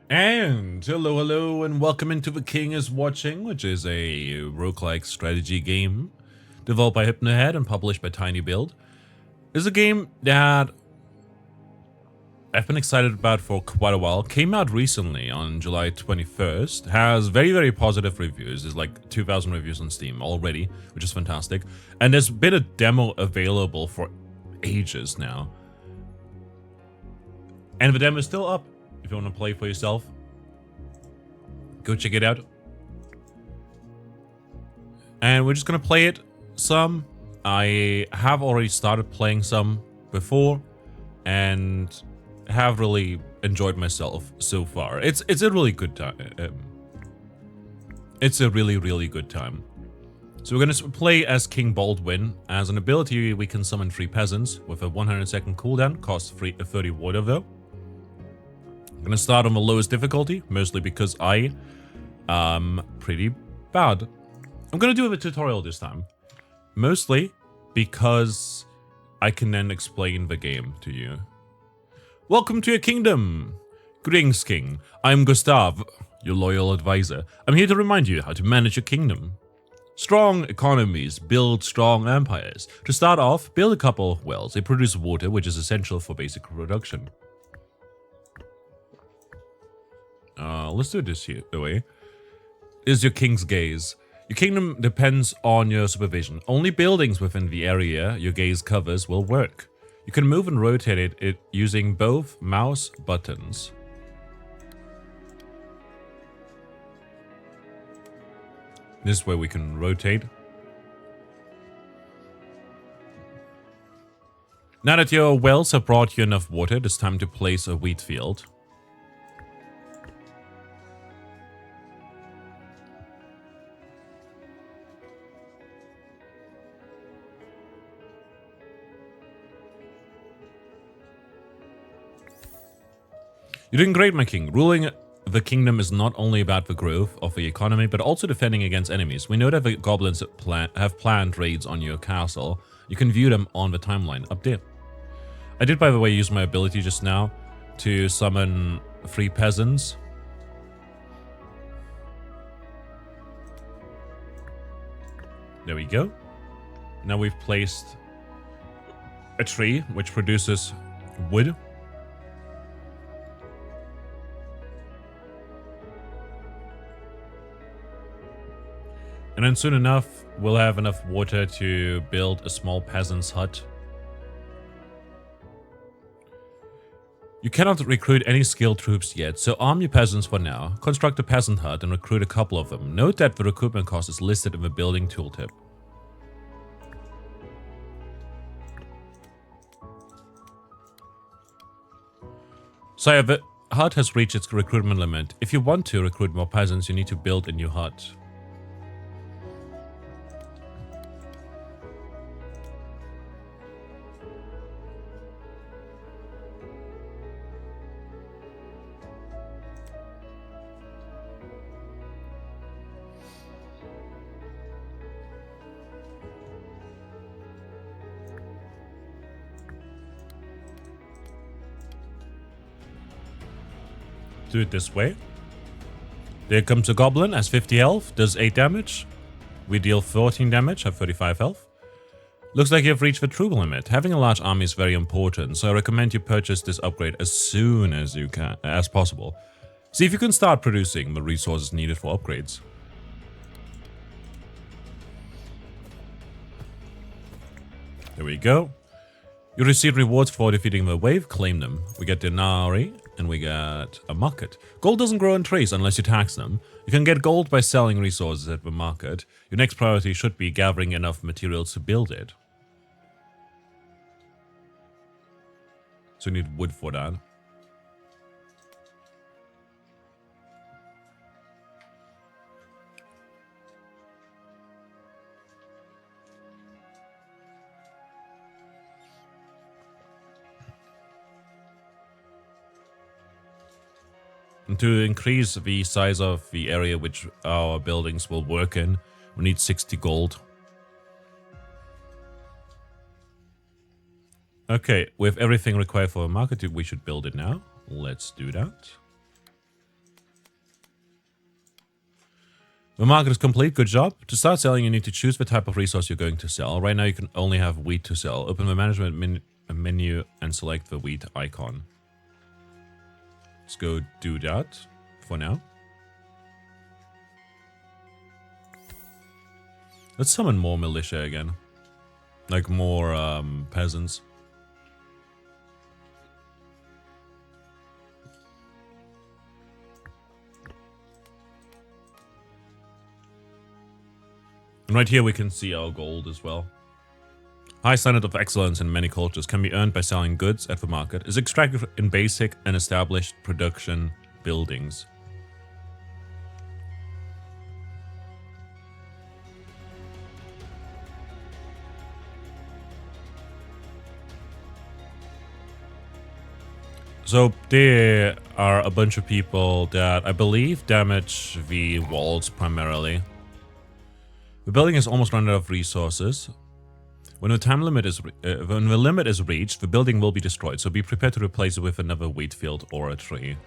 And hello, and welcome into The King is Watching, which is a roguelike strategy game developed by Hypnohead and published by Tiny Build. It's a game that I've been excited about for quite a while. Came out recently on July 21st. Has very positive reviews. There's like 2,000 reviews on Steam already, which is fantastic. And there's been a demo available for ages now. And the demo is still up. If you want to play for yourself, go check it out. And we're just gonna play it some. I have already started playing some before and have really enjoyed myself so far. It's a really good time. It's a really good time. So we're gonna play as King Baldwin. As an ability, we can summon 3 peasants with a 100-second cooldown. Costs 30 water though. I'm gonna start on the lowest difficulty, mostly because I am pretty bad. I'm gonna do a tutorial this time, mostly because I can then explain the game to you. Welcome to your kingdom! Greetings, King. I'm Gustav, your loyal advisor. I'm here to remind you how to manage your kingdom. Strong economies build strong empires. To start off, build a couple of wells. They produce water, which is essential for basic production. Let's do this here, the way. Is your king's gaze. Your kingdom depends on your supervision. Only buildings within the area your gaze covers will work. You can move and rotate it using both mouse buttons. This way we can rotate. Now that your wells have brought you enough water, it's time to place a wheat field. You're doing great, my king. Ruling the kingdom is not only about the growth of the economy, but also defending against enemies. We know that the goblins have planned raids on your castle. You can view them on the timeline up there. I did, by the way, use my ability just now to summon 3 peasants. There we go. Now we've placed a tree which produces wood. And then soon enough, we'll have enough water to build a small peasant's hut. You cannot recruit any skilled troops yet, so arm your peasants for now. Construct a peasant hut and recruit a couple of them. Note that the recruitment cost is listed in the building tooltip. Sire, the hut has reached its recruitment limit. If you want to recruit more peasants, you need to build a new hut. Do it this way. There comes a goblin, has 50 health, does 8 damage. We deal 14 damage, have 35 health. Looks like you've reached the troop limit. Having a large army is very important, so I recommend you purchase this upgrade as soon as you can, as possible. See if you can start producing the resources needed for upgrades. There we go. You receive rewards for defeating the wave, claim them. We get denarii, and we get a market. Gold doesn't grow on trees unless you tax them. You can get gold by selling resources at the market. Your next priority should be gathering enough materials to build it. So you need wood for that. And to increase the size of the area which our buildings will work in, we need 60 gold. Okay, with everything required for a market, we should build it now. Let's do that. The market is complete. Good job. To start selling, you need to choose the type of resource you're going to sell. Right now, you can only have wheat to sell. Open the management menu and select the wheat icon. Let's go do that for now. Let's summon more militia again. Like more peasants. And right here we can see our gold as well. High standard of excellence in many cultures can be earned by selling goods at the market. Is extracted in basic and established production buildings. So there are a bunch of people that I believe damage the walls primarily. The building is almost run out of resources. When the limit is reached, the building will be destroyed. So be prepared to replace it with another wheat field or a tree.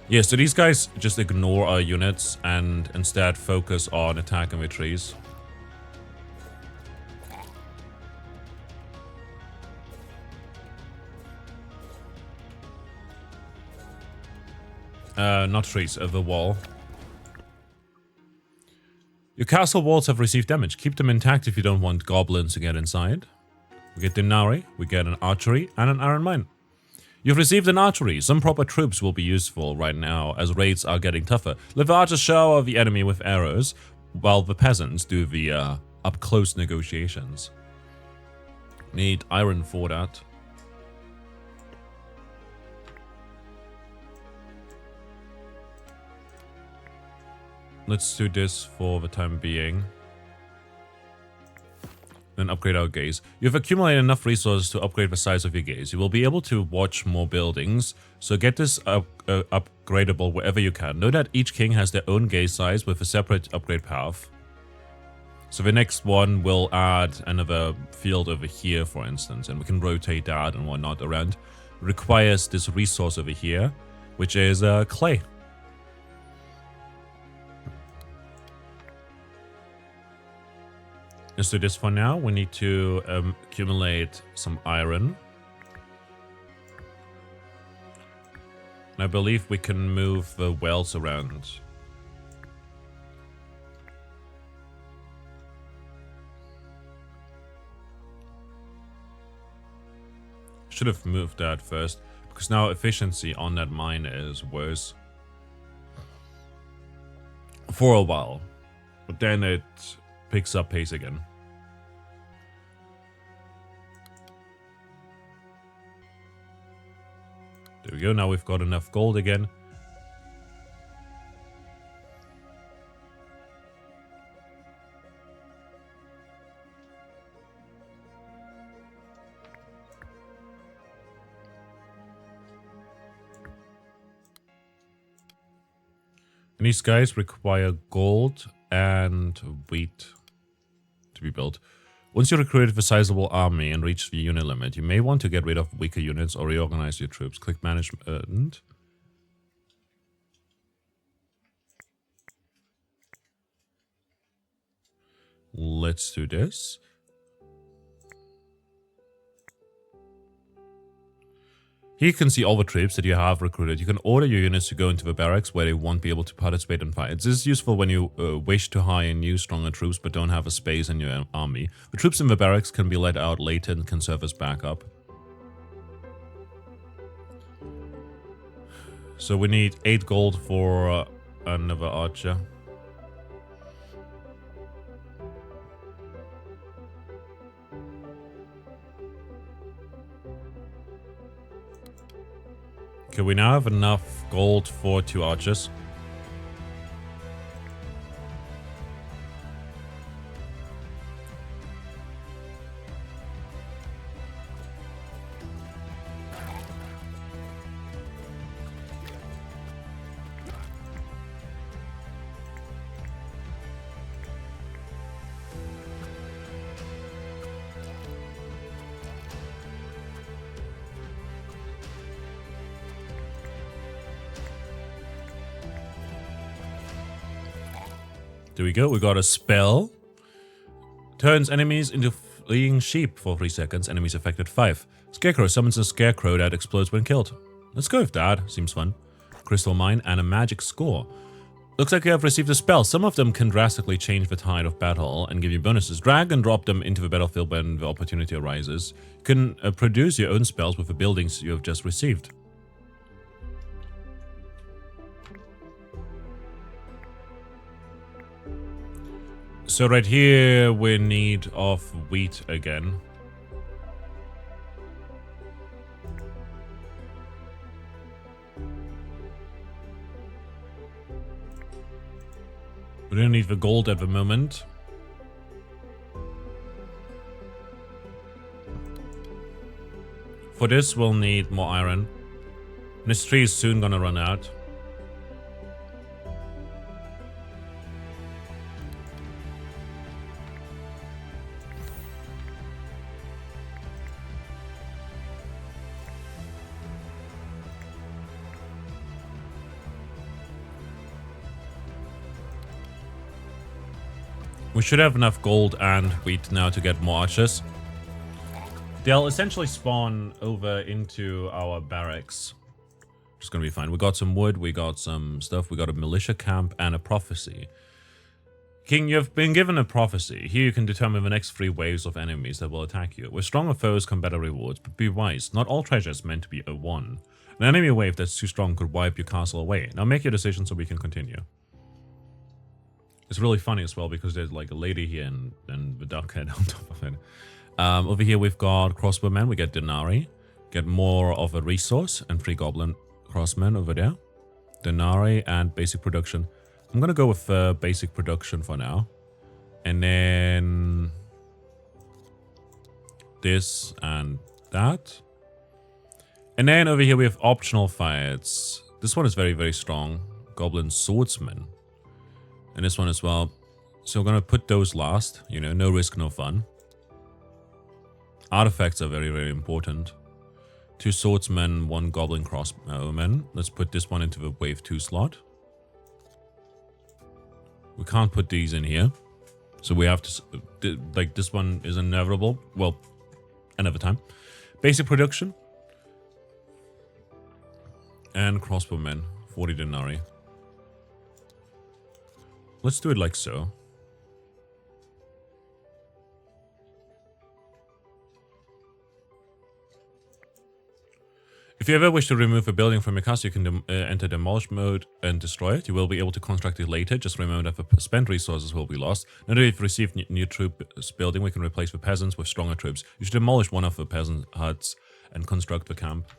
Yeah, so these guys just ignore our units and instead focus on attacking the trees. Not trees, the wall. Your castle walls have received damage. Keep them intact if you don't want goblins to get inside. We get denarii, we get an archery, and an iron mine. You've received an archery. Some proper troops will be useful right now, as raids are getting tougher. Let the archers shower the enemy with arrows, while the peasants do the up-close negotiations. Need iron for that. Let's do this for the time being. Then upgrade our gaze. You've accumulated enough resources to upgrade the size of your gaze. You will be able to watch more buildings, so get this upgradable wherever you can. Know that each king has their own gaze size with a separate upgrade path. So the next one will add another field over here, for instance, and we can rotate that and whatnot around. It requires this resource over here, which is clay. Let's do this for now. We need to accumulate some iron. And I believe we can move the wells around. Should have moved that first, because now efficiency on that mine is worse. For a while. But then it picks up pace again. There we go, now we've got enough gold again. And these guys require gold and wheat to be built. Once you recruited a sizable army and reach the unit limit, you may want to get rid of weaker units or reorganize your troops. Click management. Let's do this. Here you can see all the troops that you have recruited. You can order your units to go into the barracks where they won't be able to participate in fights. This is useful when you wish to hire new, stronger troops but don't have a space in your army. The troops in the barracks can be let out later and can serve as backup. So we need 8 gold for another archer. Okay, we now have enough gold for 2 archers. There we go. We got a spell. Turns enemies into fleeing sheep for 3 seconds. Enemies affected 5. Scarecrow summons a scarecrow that explodes when killed. Let's go with that. Seems fun. Crystal mine and a magic score. Looks like you have received a spell. Some of them can drastically change the tide of battle and give you bonuses. Drag and drop them into the battlefield when the opportunity arises. You can produce your own spells with the buildings you have just received. So right here, we're in need of wheat again. We don't need the gold at the moment. For this, we'll need more iron. This tree is soon gonna run out. We should have enough gold and wheat now to get more archers. They'll essentially spawn over into our barracks. It's gonna be fine. We got some wood, we got some stuff, we got a militia camp and a prophecy. King, you have been given a prophecy. Here you can determine the next 3 waves of enemies that will attack you. With stronger foes come better rewards, but be wise. Not all treasure is meant to be a 1. An enemy wave that's too strong could wipe your castle away. Now make your decision so we can continue. It's really funny as well because there's like a lady here and the duck head on top of it. Over here we've got crossbowmen, we get denarii. Get more of a resource and 3 goblin crossmen over there. Denarii and basic production. I'm gonna go with basic production for now. And then this and that. And then over here we have optional fights. This one is very, very strong. Goblin swordsman. And this one as well. So we're gonna put those last. You know, no risk, no fun. Artifacts are very, very important. 2 swordsmen, 1 goblin crossbowman. Let's put this one into the wave 2 slot. We can't put these in here. So we have to, like, this one is inevitable. Well, another time. Basic production. And crossbowmen, 40 denarii. Let's do it like so. If you ever wish to remove a building from your castle, you can enter demolish mode and destroy it. You will be able to construct it later. Just remember that the spent resources will be lost. Now that we've received new troops building, we can replace the peasants with stronger troops. You should demolish one of the peasant huts and construct the camp.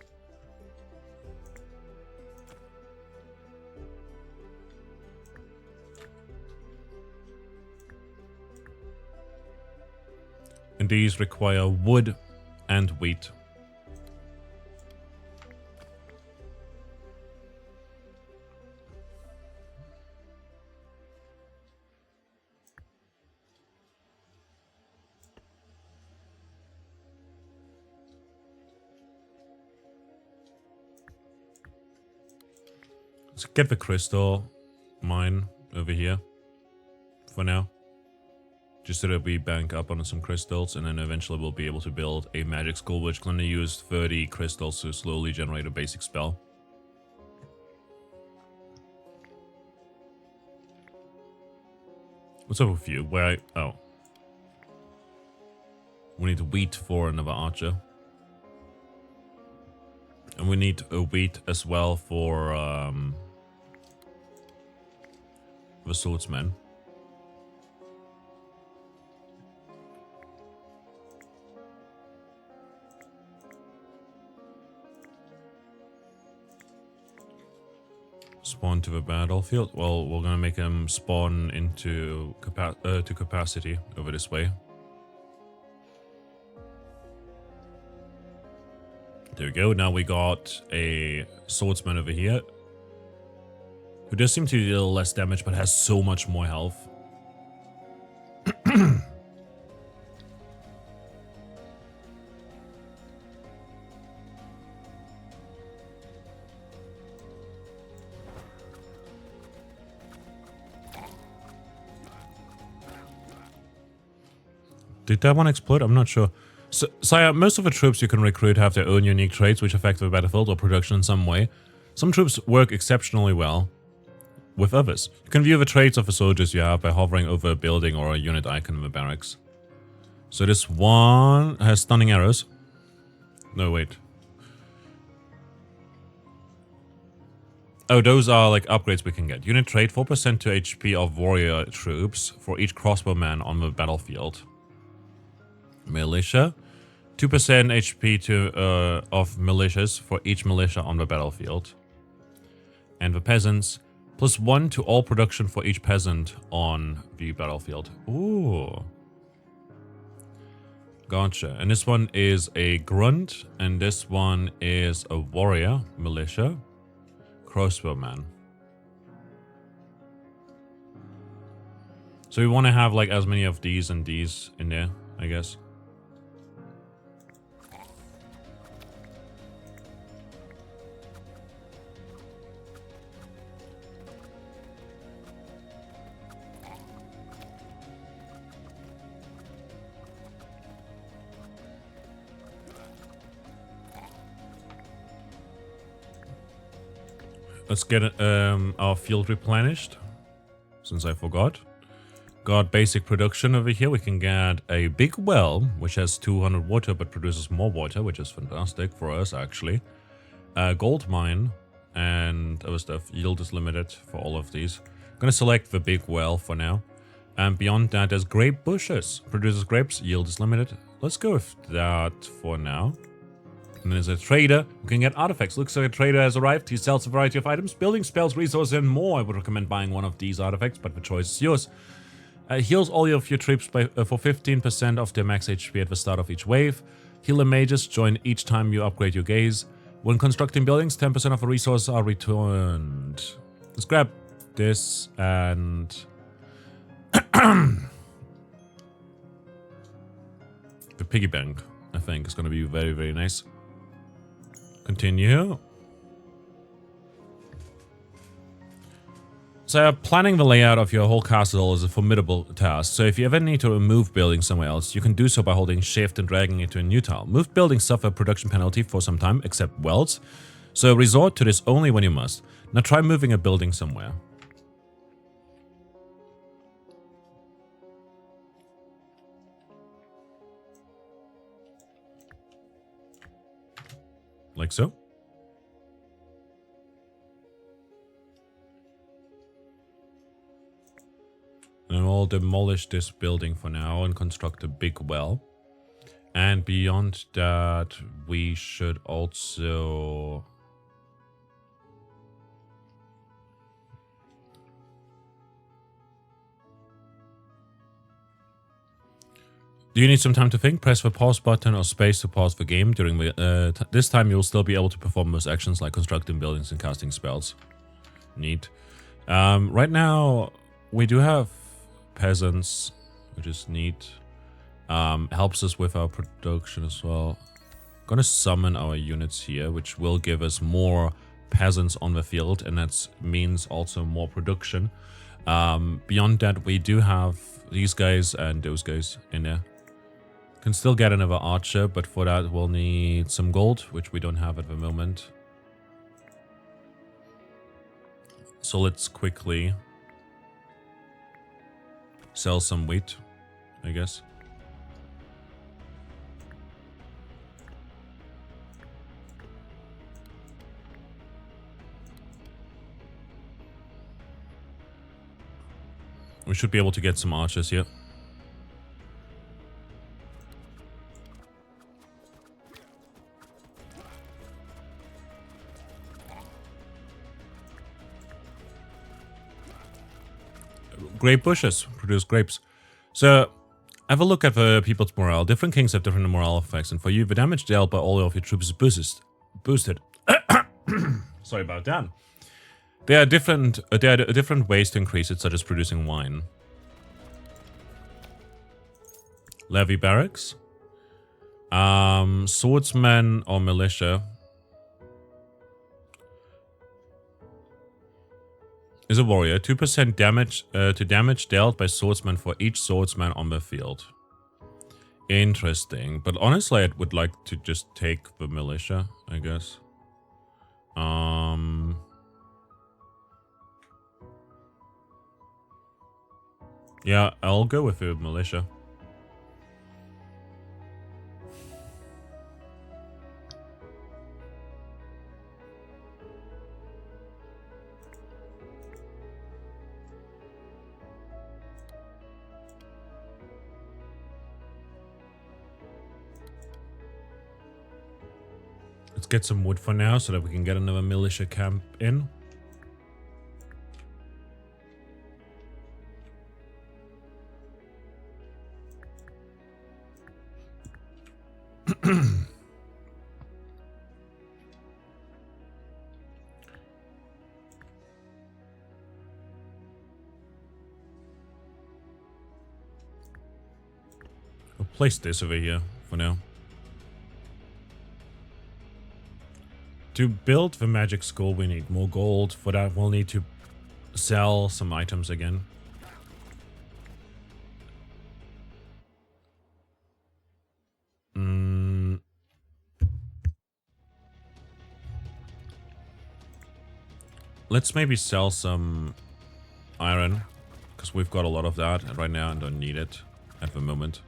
And these require wood and wheat. Let's get the crystal mine over here for now. Just so that we bank up on some crystals, and then eventually we'll be able to build a magic school, which is going to use 30 crystals to slowly generate a basic spell. What's up with you? Oh. We need wheat for another archer. And we need a wheat as well for the swordsman. Spawn to the battlefield. Well, we're gonna make him spawn into capacity over this way. There we go. Now we got a swordsman over here, who does seem to deal less damage, but has so much more health. Did that one explode? I'm not sure. So, Sire, most of the troops you can recruit have their own unique traits which affect the battlefield or production in some way. Some troops work exceptionally well with others. You can view the traits of the soldiers you have by hovering over a building or a unit icon in the barracks. So this one has stunning arrows. No, wait. Oh, those are like upgrades we can get. Unit trait, 4% to HP of warrior troops for each crossbowman on the battlefield. Militia, 2% HP to of militias for each militia on the battlefield. And the peasants, +1 to all production for each peasant on the battlefield. Ooh. Gotcha. And this one is a grunt, and this one is a warrior, militia, crossbowman. So we want to have like as many of these and these in there, I guess. Let's get our field replenished, since I forgot. Got basic production over here. We can get a big well, which has 200 water, but produces more water, which is fantastic for us, actually. A gold mine and other stuff. Yield is limited for all of these. I'm going to select the big well for now. And beyond that, there's grape bushes. Produces grapes. Yield is limited. Let's go with that for now. And there's a trader who can get artifacts. Looks like a trader has arrived. He sells a variety of items, building, spells, resources, and more. I would recommend buying one of these artifacts, but the choice is yours. Heals all of your troops by, for 15% of their max HP at the start of each wave. Healer mages join each time you upgrade your gaze. When constructing buildings, 10% of the resources are returned. Let's grab this and... the piggy bank, I think, is going to be very, very nice. Continue. So planning the layout of your whole castle is a formidable task. So if you ever need to move buildings somewhere else, you can do so by holding shift and dragging it to a new tile. Moved buildings suffer production penalty for some time, except wells. So resort to this only when you must. Now try moving a building somewhere. Like so. And we'll demolish this building for now and construct a big well. And beyond that, we should also... Do you need some time to think? Press the pause button or space to pause the game. During the, this time, you'll still be able to perform most actions like constructing buildings and casting spells. Neat. Right now, we do have peasants, which is neat. Helps us with our production as well. Gonna summon our units here, which will give us more peasants on the field, and that means also more production. Beyond that, we do have these guys and those guys in there. Can still get another archer, but for that we'll need some gold, which we don't have at the moment. So let's quickly sell some wheat, I guess. We should be able to get some archers here. Grape bushes produce grapes. So, have a look at the people's morale. Different kings have different morale effects, and for you, the damage dealt by all of your troops is boosted. Sorry about that. There are different ways to increase it, such as producing wine. Levy barracks. Swordsman or militia. Is a warrior. 2% damage to damage dealt by swordsman for each swordsman on the field. Interesting. But honestly, I would like to just take the militia, I guess. Yeah, I'll go with the militia. Let's get some wood for now so that we can get another militia camp in. I'll place this over here for now. To build the magic school, we need more gold. For that, we'll need to sell some items again. Let's maybe sell some iron, because we've got a lot of that right now and don't need it at the moment.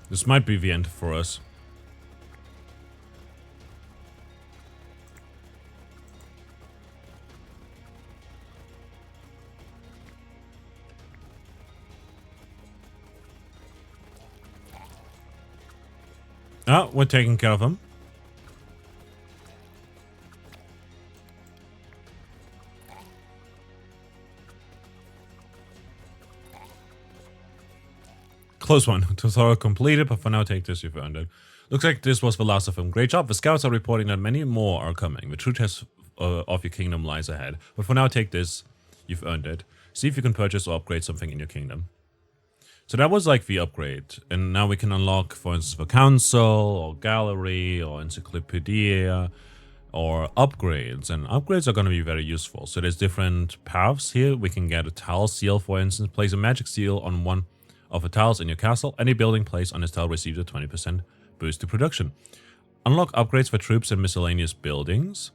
This might be the end for us. Oh, we're taking care of them. Close one. Tutorial completed, but for now take this, you've earned it. Looks like this was the last of them. Great job. The scouts are reporting that many more are coming. The true test of your kingdom lies ahead. But for now take this, you've earned it. See if you can purchase or upgrade something in your kingdom. So that was like the upgrade. And now we can unlock, for instance, the council, or gallery, or encyclopedia, or upgrades. And upgrades are going to be very useful. So there's different paths here. We can get a tile seal, for instance. Place a magic seal on one of the tiles in your castle. Any building placed on this tile receives a 20% boost to production. Unlock upgrades for troops and miscellaneous buildings.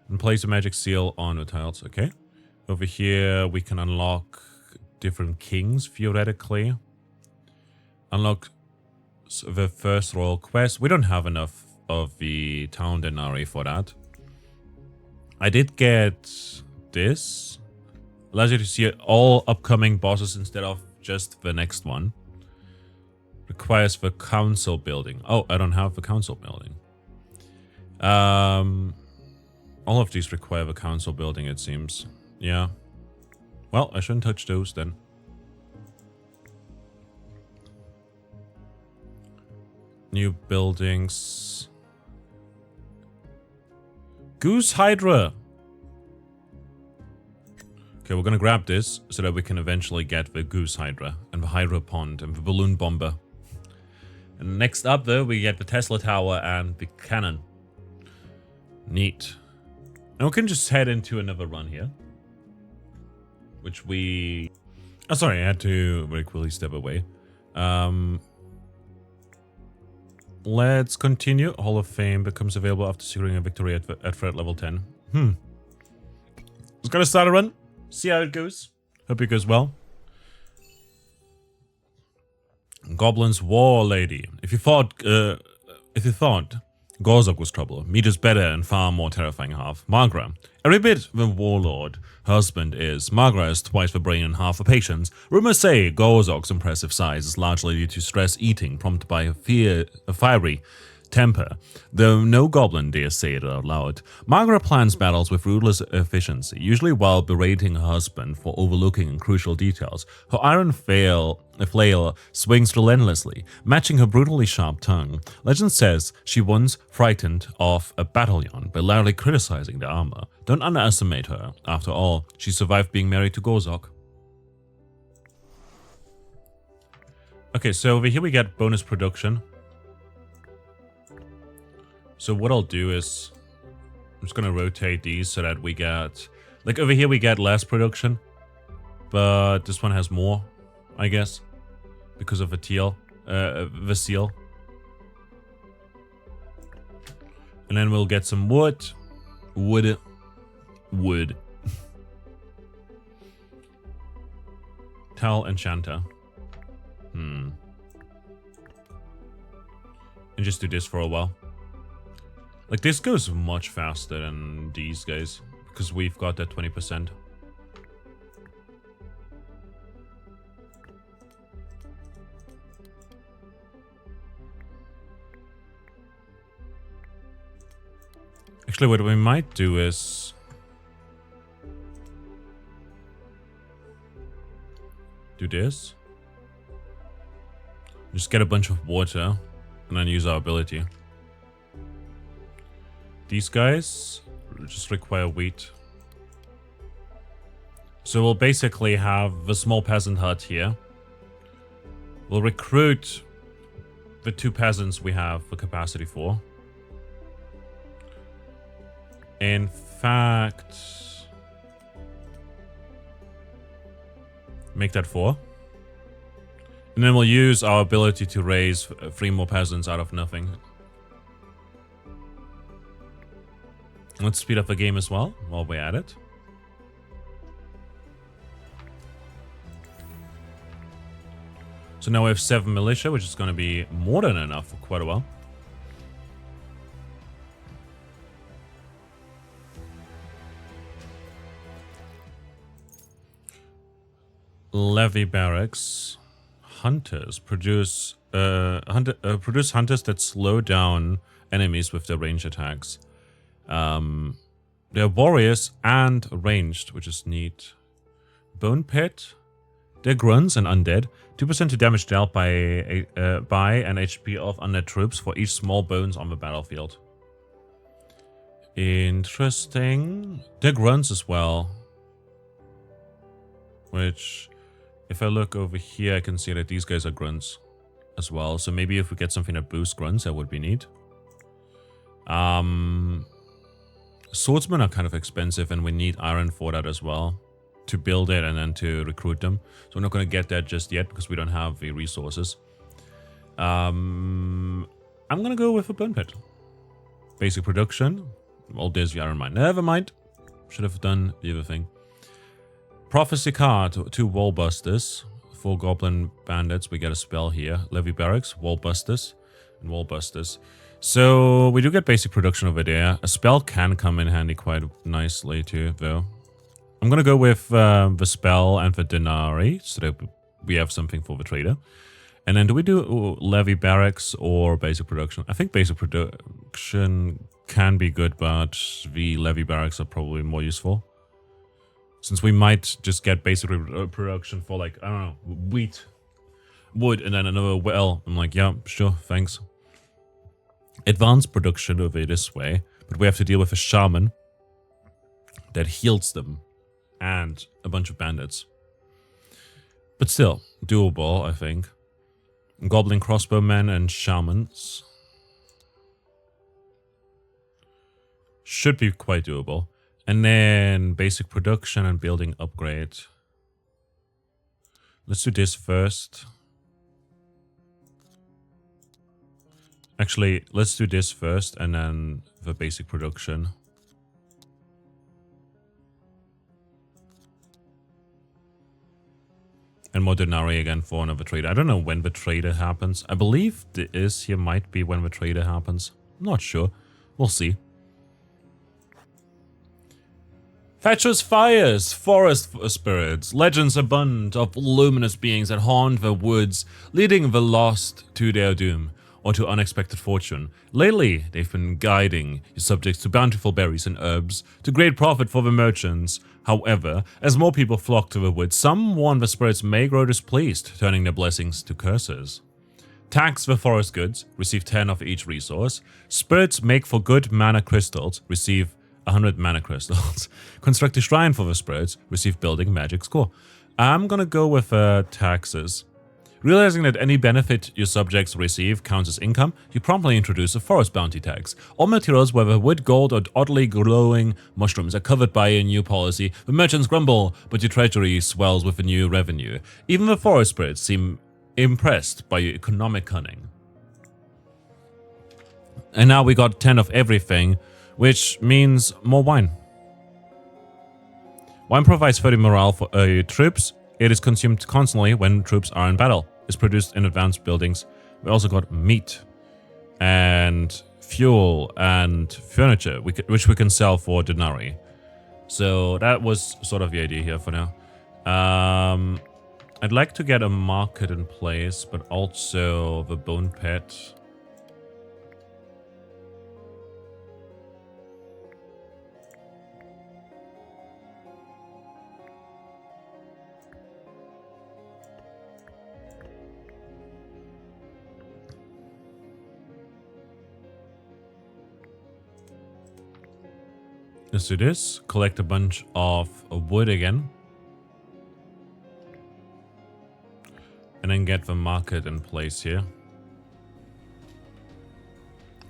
And place a magic seal on the tiles. Okay. Over here, we can unlock different kings, theoretically. Unlock the first royal quest. We don't have enough of the town denarii for that. I did get this. Allows you to see all upcoming bosses instead of just the next one. Requires the council building. Oh, I don't have the council building. All of these require the council building, it seems. Yeah. Well, I shouldn't touch those then. New buildings. Goose Hydra. Okay, we're gonna grab this so that we can eventually get the Goose Hydra and the Hydra Pond and the Balloon Bomber. And next up, though, we get the Tesla Tower and the Cannon. Neat. And we can just head into another run here. Which we... Oh, sorry, I had to very quickly step away. Let's continue. Hall of Fame becomes available after securing a victory at threat level 10. Just gonna start a run. See how it goes. Hope it goes well. Goblin's War Lady. If you thought Gorzok was trouble, meet his better and far more terrifying half, Magra. Every bit the warlord husband is, Magra is twice the brain and half the patience. Rumors say Gorzok's impressive size is largely due to stress eating prompted by a fiery temper, though no goblin dares say it out loud. Magra plans battles with ruthless efficiency, usually while berating her husband for overlooking crucial details. Her iron flail swings relentlessly, matching her brutally sharp tongue. Legend says she once frightened off a battalion by loudly criticizing their armor. Don't underestimate her. After all, she survived being married to Gorzok. Okay, so over here we get bonus production. So what I'll do is I'm just gonna rotate these so that we get, like, over here we get less production, but this one has more, I guess, because of the seal. And then we'll get some wood. Tell enchanter. And just do this for a while. Like, this goes much faster than these guys, because we've got that 20%. Actually, what we might do is do this. Just get a bunch of water and then use our ability. These guys just require wheat. So we'll basically have a small peasant hut here. We'll recruit the 2 peasants we have the capacity for. In fact, make that 4. And then we'll use our ability to raise 3 more peasants out of nothing. Let's speed up the game as well while we're at it. So now we have 7 militia, which is going to be more than enough for quite a while. Levy barracks. Hunters produce hunters that slow down enemies with their range attacks. They're warriors and ranged, which is neat. Bone pit. They're grunts and undead. 2% to damage dealt by an HP of undead troops for each small bones on the battlefield. Interesting. They're grunts as well. Which, if I look over here, I can see that these guys are grunts as well. So maybe if we get something that boosts grunts, that would be neat. Swordsmen are kind of expensive, and we need iron for that as well. To build it and then to recruit them. So we're not going to get that just yet because we don't have the resources. I'm going to go with a burn pit. Basic production. Well, there's the iron mine. Never mind. Should have done the other thing. Prophecy card. 2 wall busters. 4 goblin bandits. We get a spell here. Levy barracks. Wall busters. And wall busters. So we do get basic production over there. A spell can come in handy quite nicely too, though. I'm going to go with the spell and the denarii, so that we have something for the trader. And then do we do levy barracks or basic production? I think basic production can be good, but the levy barracks are probably more useful. Since we might just get basic production for, like, I don't know, wheat, wood, and then another well. I'm like, yeah, sure, thanks. Advanced production over this way, but we have to deal with a shaman that heals them. And a bunch of bandits. But still, doable, I think. Goblin crossbowmen and shamans. Should be quite doable. And then basic production and building upgrade. Let's do this first. Actually, let's do this first and then the basic production. And more denarii again for another trader. I don't know when the trader happens. I believe this here might be when the trader happens. I'm not sure. We'll see. Fetchers fires, forest spirits, legends abundant of luminous beings that haunt the woods, leading the lost to their doom or to unexpected fortune. Lately, they've been guiding your subjects to bountiful berries and herbs, to great profit for the merchants. However, as more people flock to the woods, some warn the spirits may grow displeased, turning their blessings to curses. Tax the forest goods, receive 10 of each resource. Spirits make for good mana crystals, receive 100 mana crystals. Construct a shrine for the spirits, receive building magic score. I'm gonna go with taxes. Realizing that any benefit your subjects receive counts as income, you promptly introduce a forest bounty tax. All materials, whether wood, gold, or oddly glowing mushrooms, are covered by a new policy. The merchants grumble, but your treasury swells with a new revenue. Even the forest spirits seem impressed by your economic cunning. And now we got 10 of everything, which means more wine. Wine provides 30 morale for troops. It is consumed constantly when troops are in battle. It's produced in advanced buildings. We also got meat and fuel and furniture, which we can sell for denarii. So that was sort of the idea here for now. I'd like to get a market in place, but also the bone pit. Let's do this. Collect a bunch of wood again. And then get the market in place here.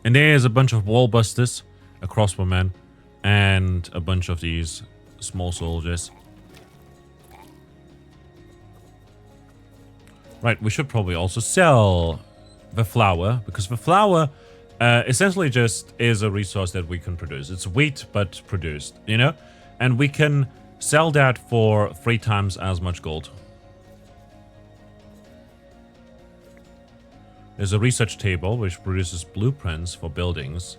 And there's a bunch of wall busters, a crossbowman, and a bunch of these small soldiers. Right, we should probably also sell the flour, because the flour essentially just is a resource that we can produce. It's wheat, but produced, you know? And we can sell that for 3 times as much gold. There's a research table which produces blueprints for buildings.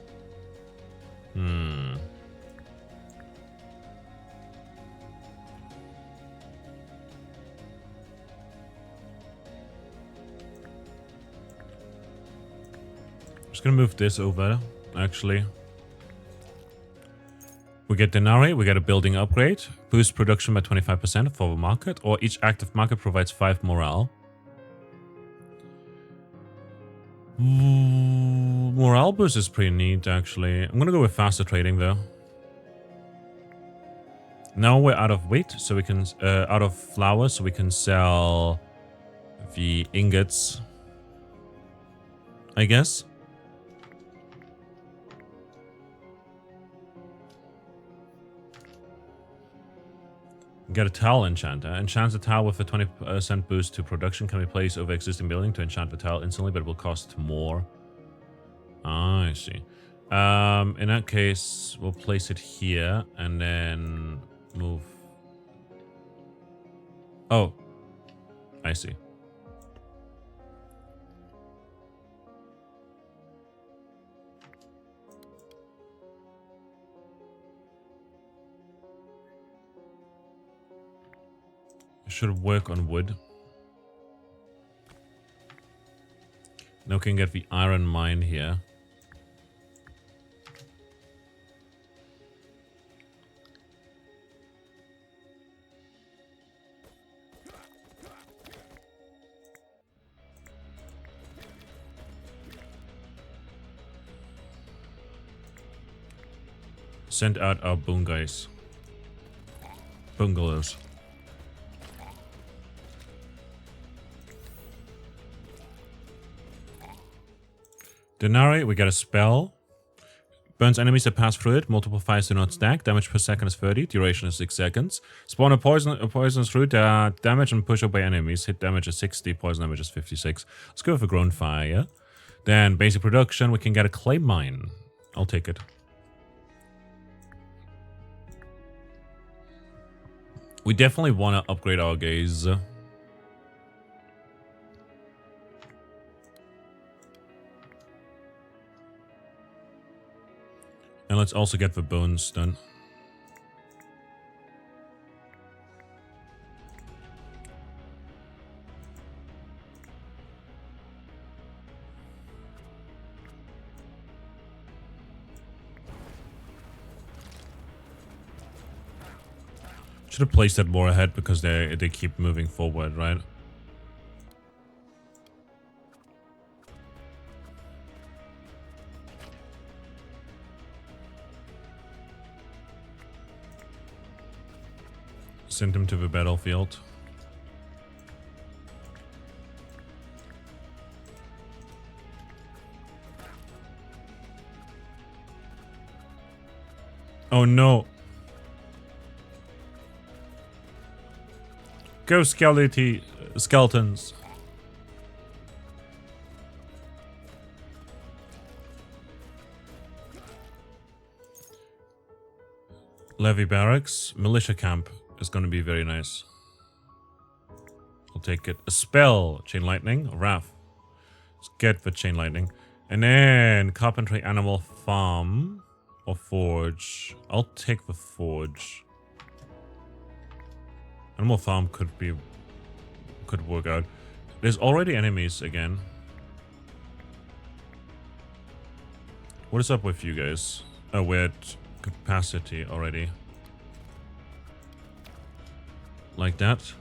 Just gonna move this over, actually. We get denarii, we get a building upgrade, boost production by 25% for the market, or each active market provides 5 morale. Morale boost is pretty neat, actually. I'm gonna go with faster trading, though. Now we're out of wheat, so we can out of flour, so we can sell the ingots, I guess. Get a tile enchanter. Enchants the tile with a 20% boost to production. Can be placed over existing building to enchant the tile instantly, but it will cost more. I see. In that case, we'll place it here and then move. Oh, I see. Should work on wood. Now we can get the iron mine here. Send out our bungalows. Denarii, we get a spell. Burns enemies that pass through it. Multiple fires do not stack. Damage per second is 30. Duration is 6 seconds. Spawn a poisonous root. Damage and push away enemies. Hit damage is 60. Poison damage is 56. Let's go for grown fire. Then basic production. We can get a clay mine. I'll take it. We definitely want to upgrade our gaze. And let's also get the bones done. Should have placed that more ahead because they keep moving forward, right? Send him to the battlefield. Oh no. Go skeletons. Levy barracks. Militia camp is going to be very nice. I'll take it. A spell. Chain lightning. Wrath. Let's get the chain lightning. And then carpentry, animal farm. Or forge. I'll take the forge. Animal farm could work out. There's already enemies again. What is up with you guys? Oh, we're at capacity already. Like that.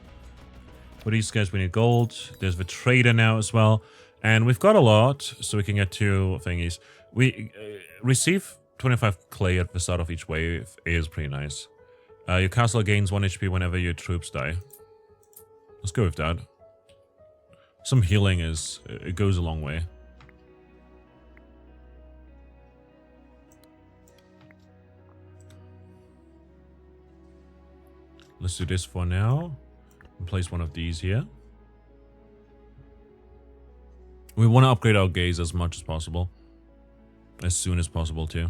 For these guys we need gold. There's the trader now as well. And we've got a lot, so we can get 2 thingies. We receive 25 clay at the start of each wave is pretty nice. Your castle gains 1 HP whenever your troops die. Let's go with that. Some healing it goes a long way. Let's do this for now. And place one of these here. We want to upgrade our gaze as much as possible. As soon as possible too.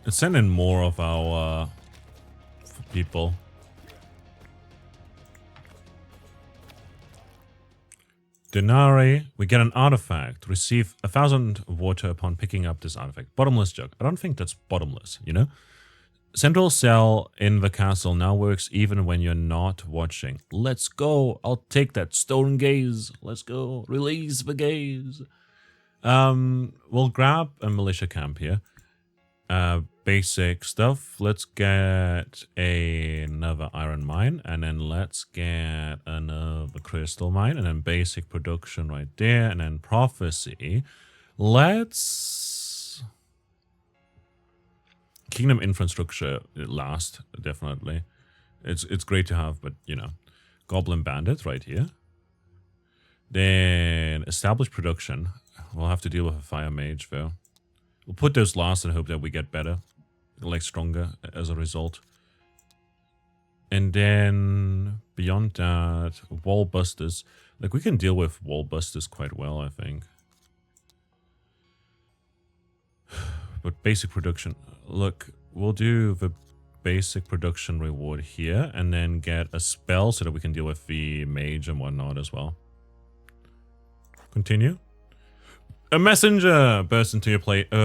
Let's send in more of our people. Denari, we get an artifact. Receive 1,000 water upon picking up this artifact. Bottomless jug. I don't think that's bottomless, you know? Central cell in the castle now works even when you're not watching. Let's go. I'll take that stone gaze. Let's go. Release the gaze. We'll grab a militia camp here. Basic stuff. Let's get another iron mine, and then let's get another crystal mine, and then basic production right there, and then prophecy. Let's kingdom infrastructure last, definitely. It's great to have, but you know, goblin bandit right here. Then establish production. We'll have to deal with a fire mage though. We'll put those last and hope that we get better. Like stronger as a result. And then beyond that, wall busters. Like we can deal with wall busters quite well, I think. But basic production. Look, we'll do the basic production reward here and then get a spell so that we can deal with the mage and whatnot as well. Continue. A messenger bursts into your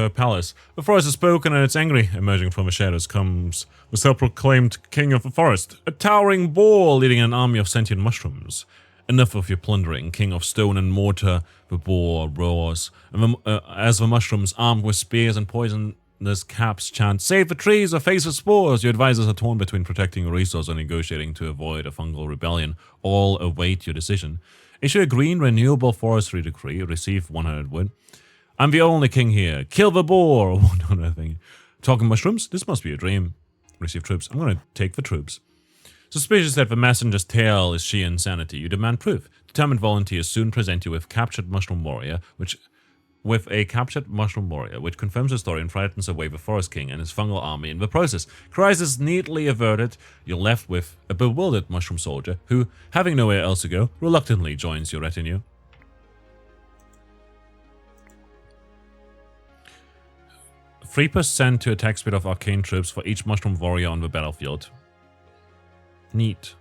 palace. The forest has spoken and it's angry. Emerging from the shadows comes the self-proclaimed king of the forest, a towering boar leading an army of sentient mushrooms. Enough of your plundering, king of stone and mortar. The boar roars, and as the mushrooms, armed with spears and poisonous caps, chant, "Save the trees or face the spores." Your advisors are torn between protecting your resource and negotiating to avoid a fungal rebellion. All await your decision. Issue a green renewable forestry decree. Receive 100 wood. I'm the only king here. Kill the boar. Or what other thing. Talking mushrooms? This must be a dream. Receive troops. I'm going to take the troops. Suspicious that the messenger's tale is sheer insanity. You demand proof. Determined volunteers soon present you with captured mushroom warrior, which confirms the story and frightens away the Forest King and his fungal army in the process. Crisis neatly averted, you're left with a bewildered mushroom soldier who, having nowhere else to go, reluctantly joins your retinue. %3 to attack speed of arcane troops for each mushroom warrior on the battlefield. Neat.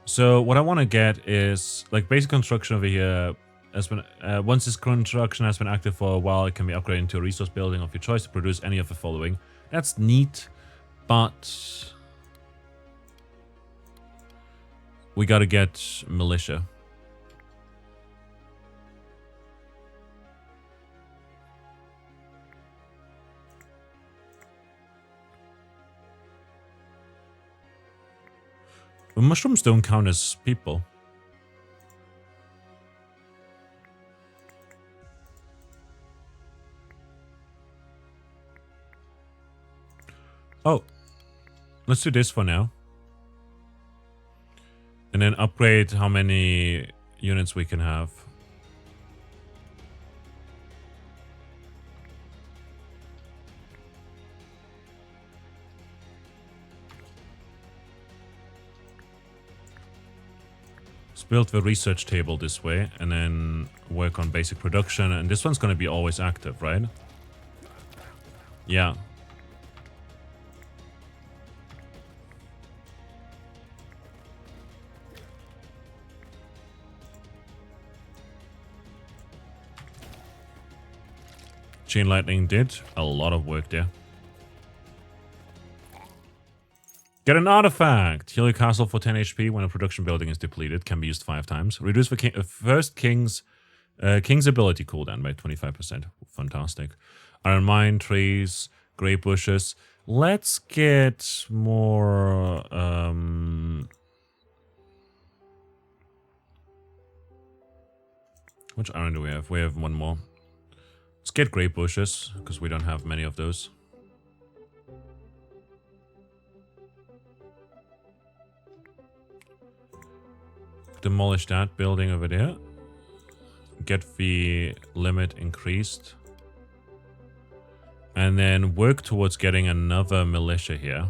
So what I want to get is like basic construction over here. Has been, once this construction has been active for a while, it can be upgraded into a resource building of your choice to produce any of the following. That's neat, but we gotta get militia. The mushrooms don't count as people. Oh, let's do this for now. And then upgrade how many units we can have. Let's build the research table this way and then work on basic production. And this one's going to be always active, right? Yeah. Chain lightning did a lot of work there. Get an artifact! Heal your castle for 10 HP when a production building is depleted. Can be used 5 times. Reduce the first king's ability cooldown by 25%. Fantastic. Iron mine, trees, grey bushes. Let's get more... Which iron do we have? We have one more. Let's get grey bushes, because we don't have many of those. Demolish that building over there. Get the limit increased. And then work towards getting another militia here.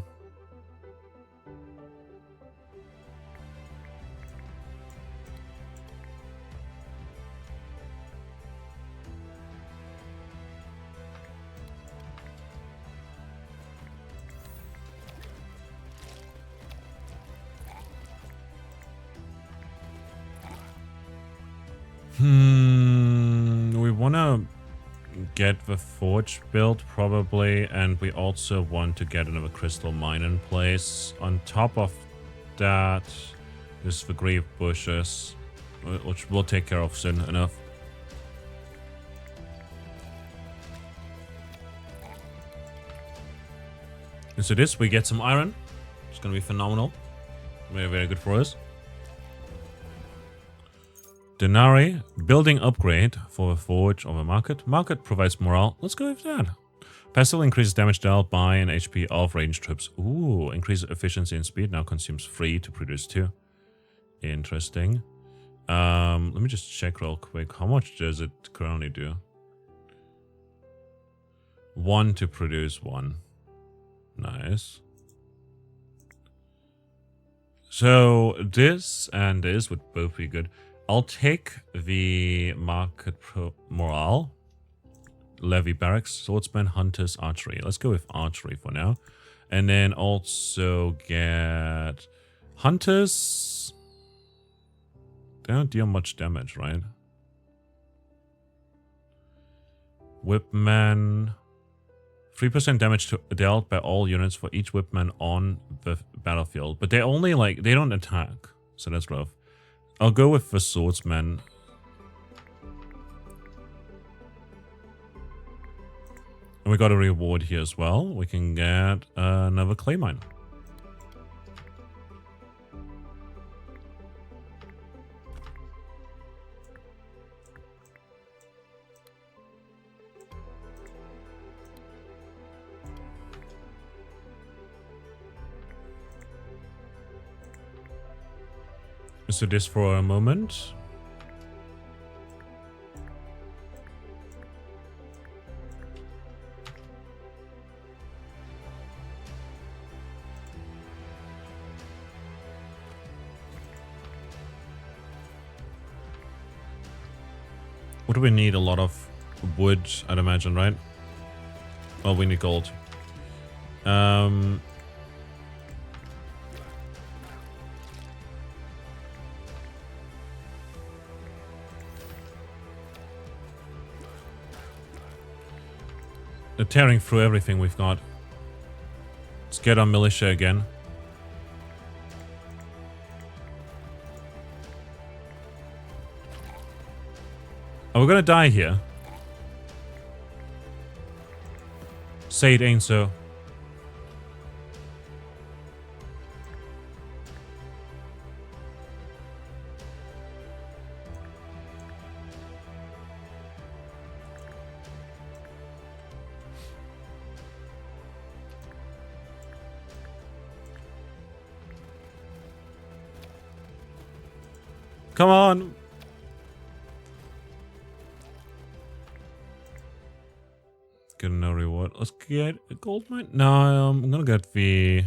We want to get the forge built probably, and we also want to get another crystal mine in place. On top of that is the grey bushes, which we'll take care of soon enough. And so this, we get some iron. It's going to be phenomenal. Very, very good for us. Denari, building upgrade for a forge of a market. Market provides morale. Let's go with that. Passive increases damage dealt by and HP of ranged troops. Ooh, increases efficiency and speed. Now consumes 3 to produce 2. Interesting. Let me just check real quick. How much does it currently do? 1 to produce 1. Nice. So this and this would both be good. I'll take the market morale, levy barracks, swordsman, hunters, archery. Let's go with archery for now. And then also get hunters. They don't deal much damage, right? Whipman. 3% damage dealt by all units for each whipman on the battlefield. But they only they don't attack. So that's rough. I'll go with the swordsman. And we got a reward here as well. We can get another clay mine. Let's do this for a moment. What do we need? A lot of wood, I'd imagine, right? Well, we need gold. They're tearing through everything we've got. Let's get our militia again. Oh, we're gonna die here. Say it ain't so. Come on. Get no reward. Let's get a gold mine. No, I'm gonna get the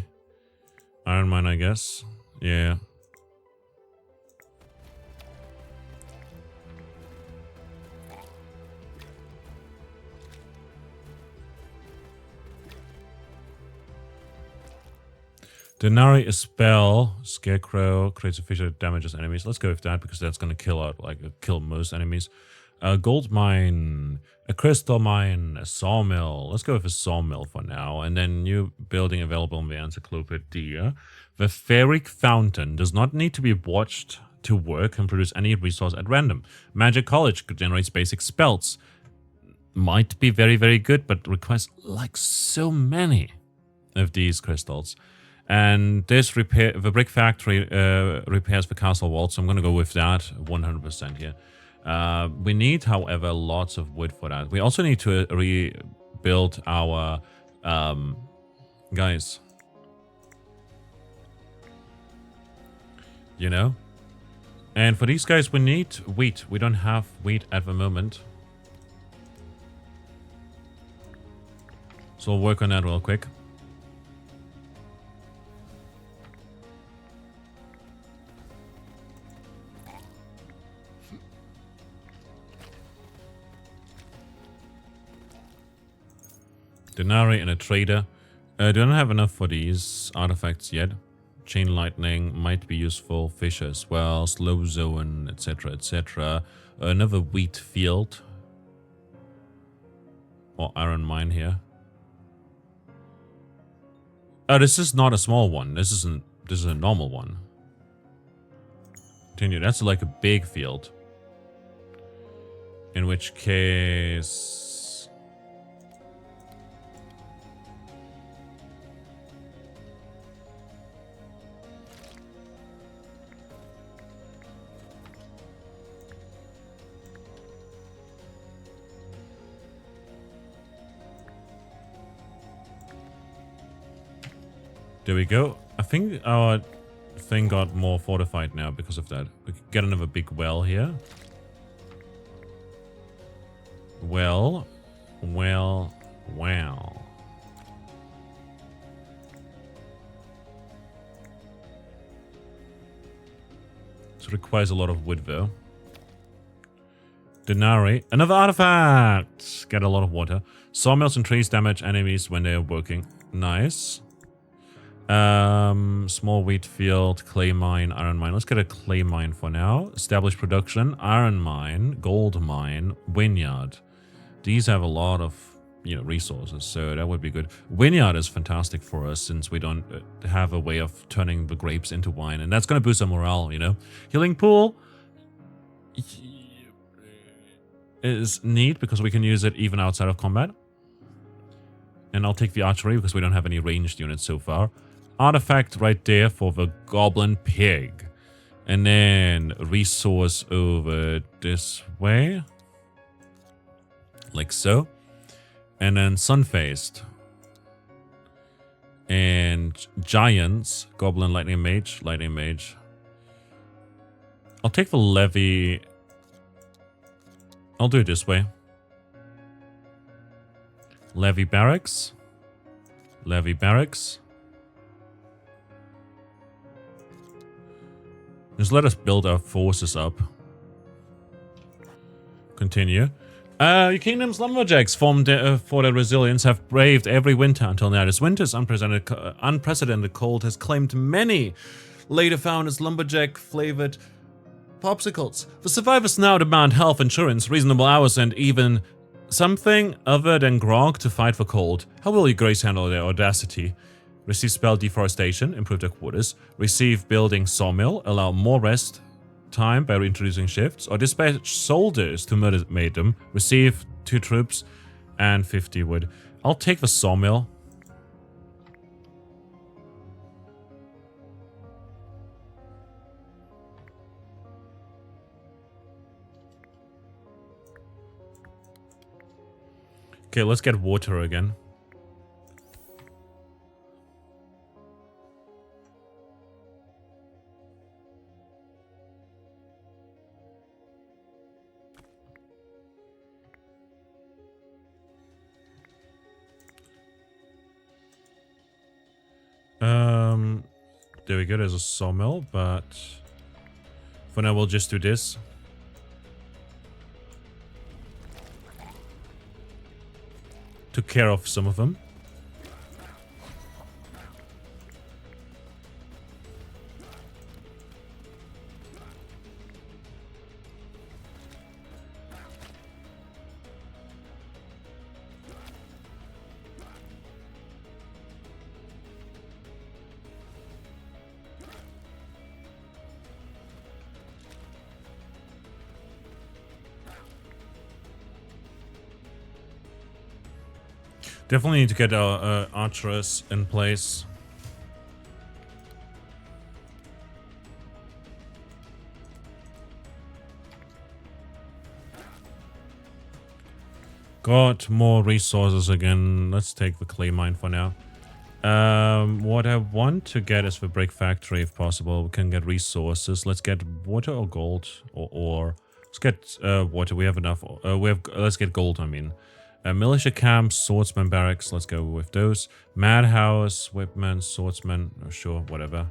iron mine, I guess. Yeah. Denari, a spell. Scarecrow creates a feature that damages enemies. Let's go with that because that's gonna kill out, like, kill most enemies. A gold mine, a crystal mine, a sawmill. Let's go with a sawmill for now. And then new building available in the encyclopedia. The Ferric Fountain does not need to be watched to work and produce any resource at random. Magic College generates basic spells. Might be very, very good, but requires like so many of these crystals. And this the brick factory repairs the castle walls, so I'm going to go with that 100% here. We need, however, lots of wood for that. We also need to rebuild our guys. You know? And for these guys, we need wheat. We don't have wheat at the moment. So we'll work on that real quick. Denari and a trader. Don't have enough for these artifacts yet. Chain lightning might be useful. Fish as well. Slow zone, etc., etc. Another wheat field. Or iron mine here. Oh, this is not a small one. This is a normal one. Continue. That's like a big field. In which case... There we go. I think our thing got more fortified now because of that. We could get another big well here. Well. This requires a lot of wood though. Denari. Another artifact! Get a lot of water. Sawmills and trees damage enemies when they are working. Nice. Small wheat field, clay mine, iron mine. Let's get a clay mine for now. Establish production, iron mine, gold mine, vineyard. These have a lot of, you know, resources, so that would be good. Vineyard is fantastic for us since we don't have a way of turning the grapes into wine, and that's going to boost our morale, you know. Healing pool is neat because we can use it even outside of combat. And I'll take the archery because we don't have any ranged units so far. Artifact right there for the goblin pig. And then resource over this way. Like so. And then sun-faced. And giants. Goblin lightning mage. Lightning mage. I'll take the levy. I'll do it this way. Levy barracks. Levy barracks. Just let us build our forces up. Continue. Your kingdom's lumberjacks, formed for their resilience, have braved every winter until now. This winter's unprecedented cold has claimed many later found as lumberjack-flavored popsicles. The survivors now demand health insurance, reasonable hours, and even something other than grog to fight for cold. How will your grace handle their audacity? Receive spell deforestation, improve their quarters. Receive building sawmill, allow more rest time by reintroducing shifts. Or dispatch soldiers to motivate them. Receive 2 troops and 50 wood. I'll take the sawmill. Okay, let's get water again. There we go. There's a sawmill, but for now we'll just do this. Took care of some of them. Definitely need to get our archers in place. Got more resources again. Let's take the clay mine for now. What I want to get is the brick factory if possible. We can get resources. Let's get water or gold or ore. Let's get water. We have enough. Let's get gold. I mean. Militia camp, swordsman barracks, let's go with those. Madhouse, whipman, swordsman, oh, sure, whatever.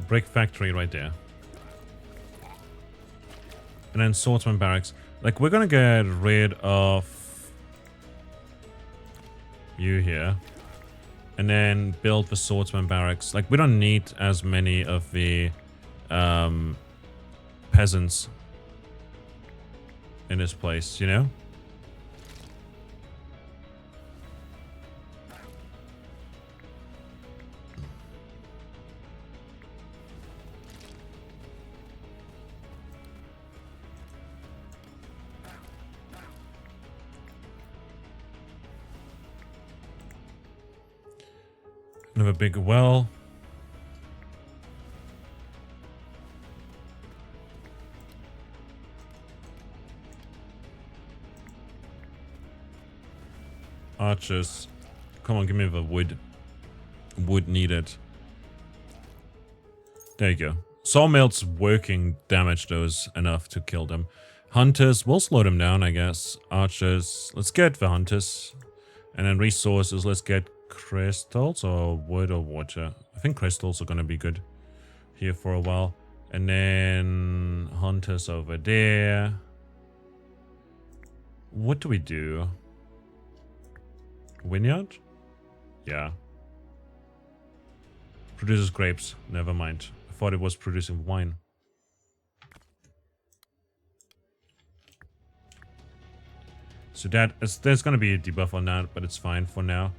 Brick factory right there. And then swordsman barracks. Like, we're gonna get rid of you here. And then build the swordsman barracks. Like, we don't need as many of the peasants in this place, you know? Another big well. Archers. Come on, give me the wood. Wood needed. There you go. Sawmill's working damage those enough to kill them. Hunters, we'll slow them down, I guess. Archers, let's get the hunters. And then resources, let's get crystals or wood or water. I think crystals are gonna be good here for a while. And then hunters over there. What do we do? Vineyard? Yeah. Produces grapes. Never mind. I thought it was producing wine. So there's gonna be a debuff on that, but it's fine for now.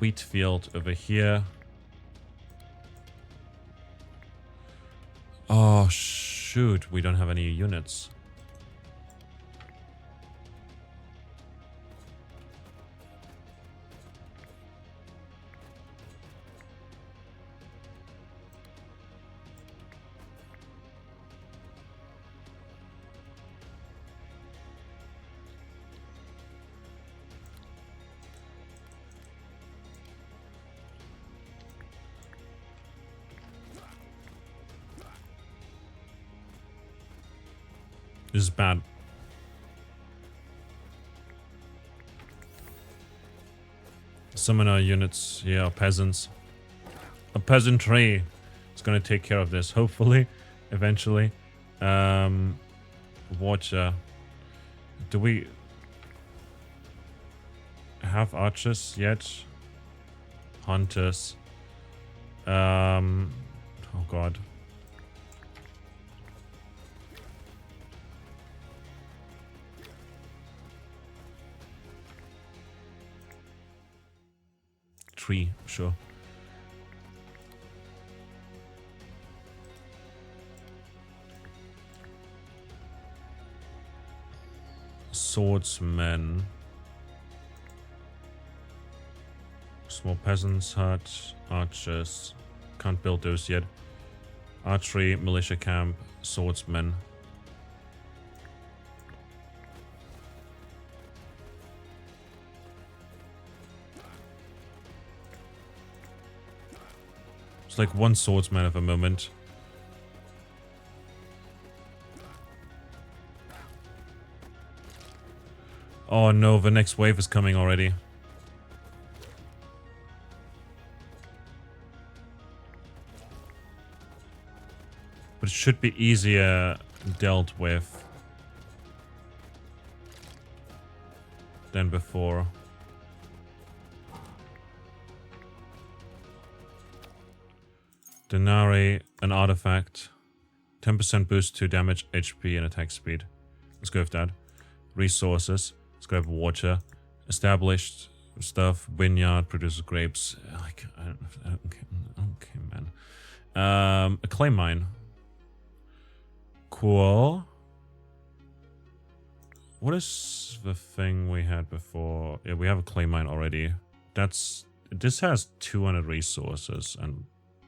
Wheat field over here. Oh shoot, we don't have any units. This is bad. Summon our units. Yeah, peasants. A peasantry is gonna take care of this, hopefully, eventually. Water. Do we have archers yet? Hunters. Oh god. Tree, sure. Swordsmen. Small peasants hut. Archers. Can't build those yet. Archery, militia camp, swordsman. It's like one swordsman at the moment. Oh no, the next wave is coming already. But it should be easier dealt with than before. Denari, an artifact. 10% boost to damage, HP, and attack speed. Let's go with that. Resources. Let's go with water. Established stuff. Vineyard produces grapes. Like, okay, man. A clay mine. Cool. What is the thing we had before? Yeah, we have a clay mine already. This has 200 resources, and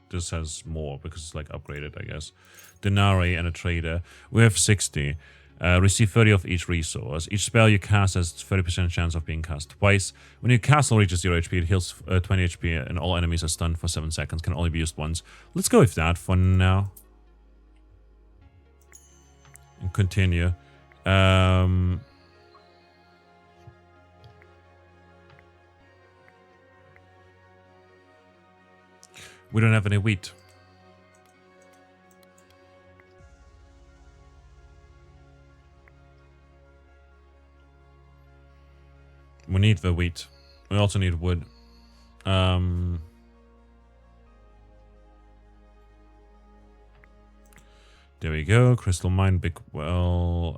this has more because it's like upgraded, I guess. Denari and a trader. We have 60. Receive 30 of each resource. Each spell you cast has 30% chance of being cast twice. When your castle reaches 0 HP, it heals 20 HP, and all enemies are stunned for 7 seconds. Can only be used once. Let's go with that for now. And continue. We don't have any wheat. We need the wheat. We also need wood. There we go. Crystal mine, big well.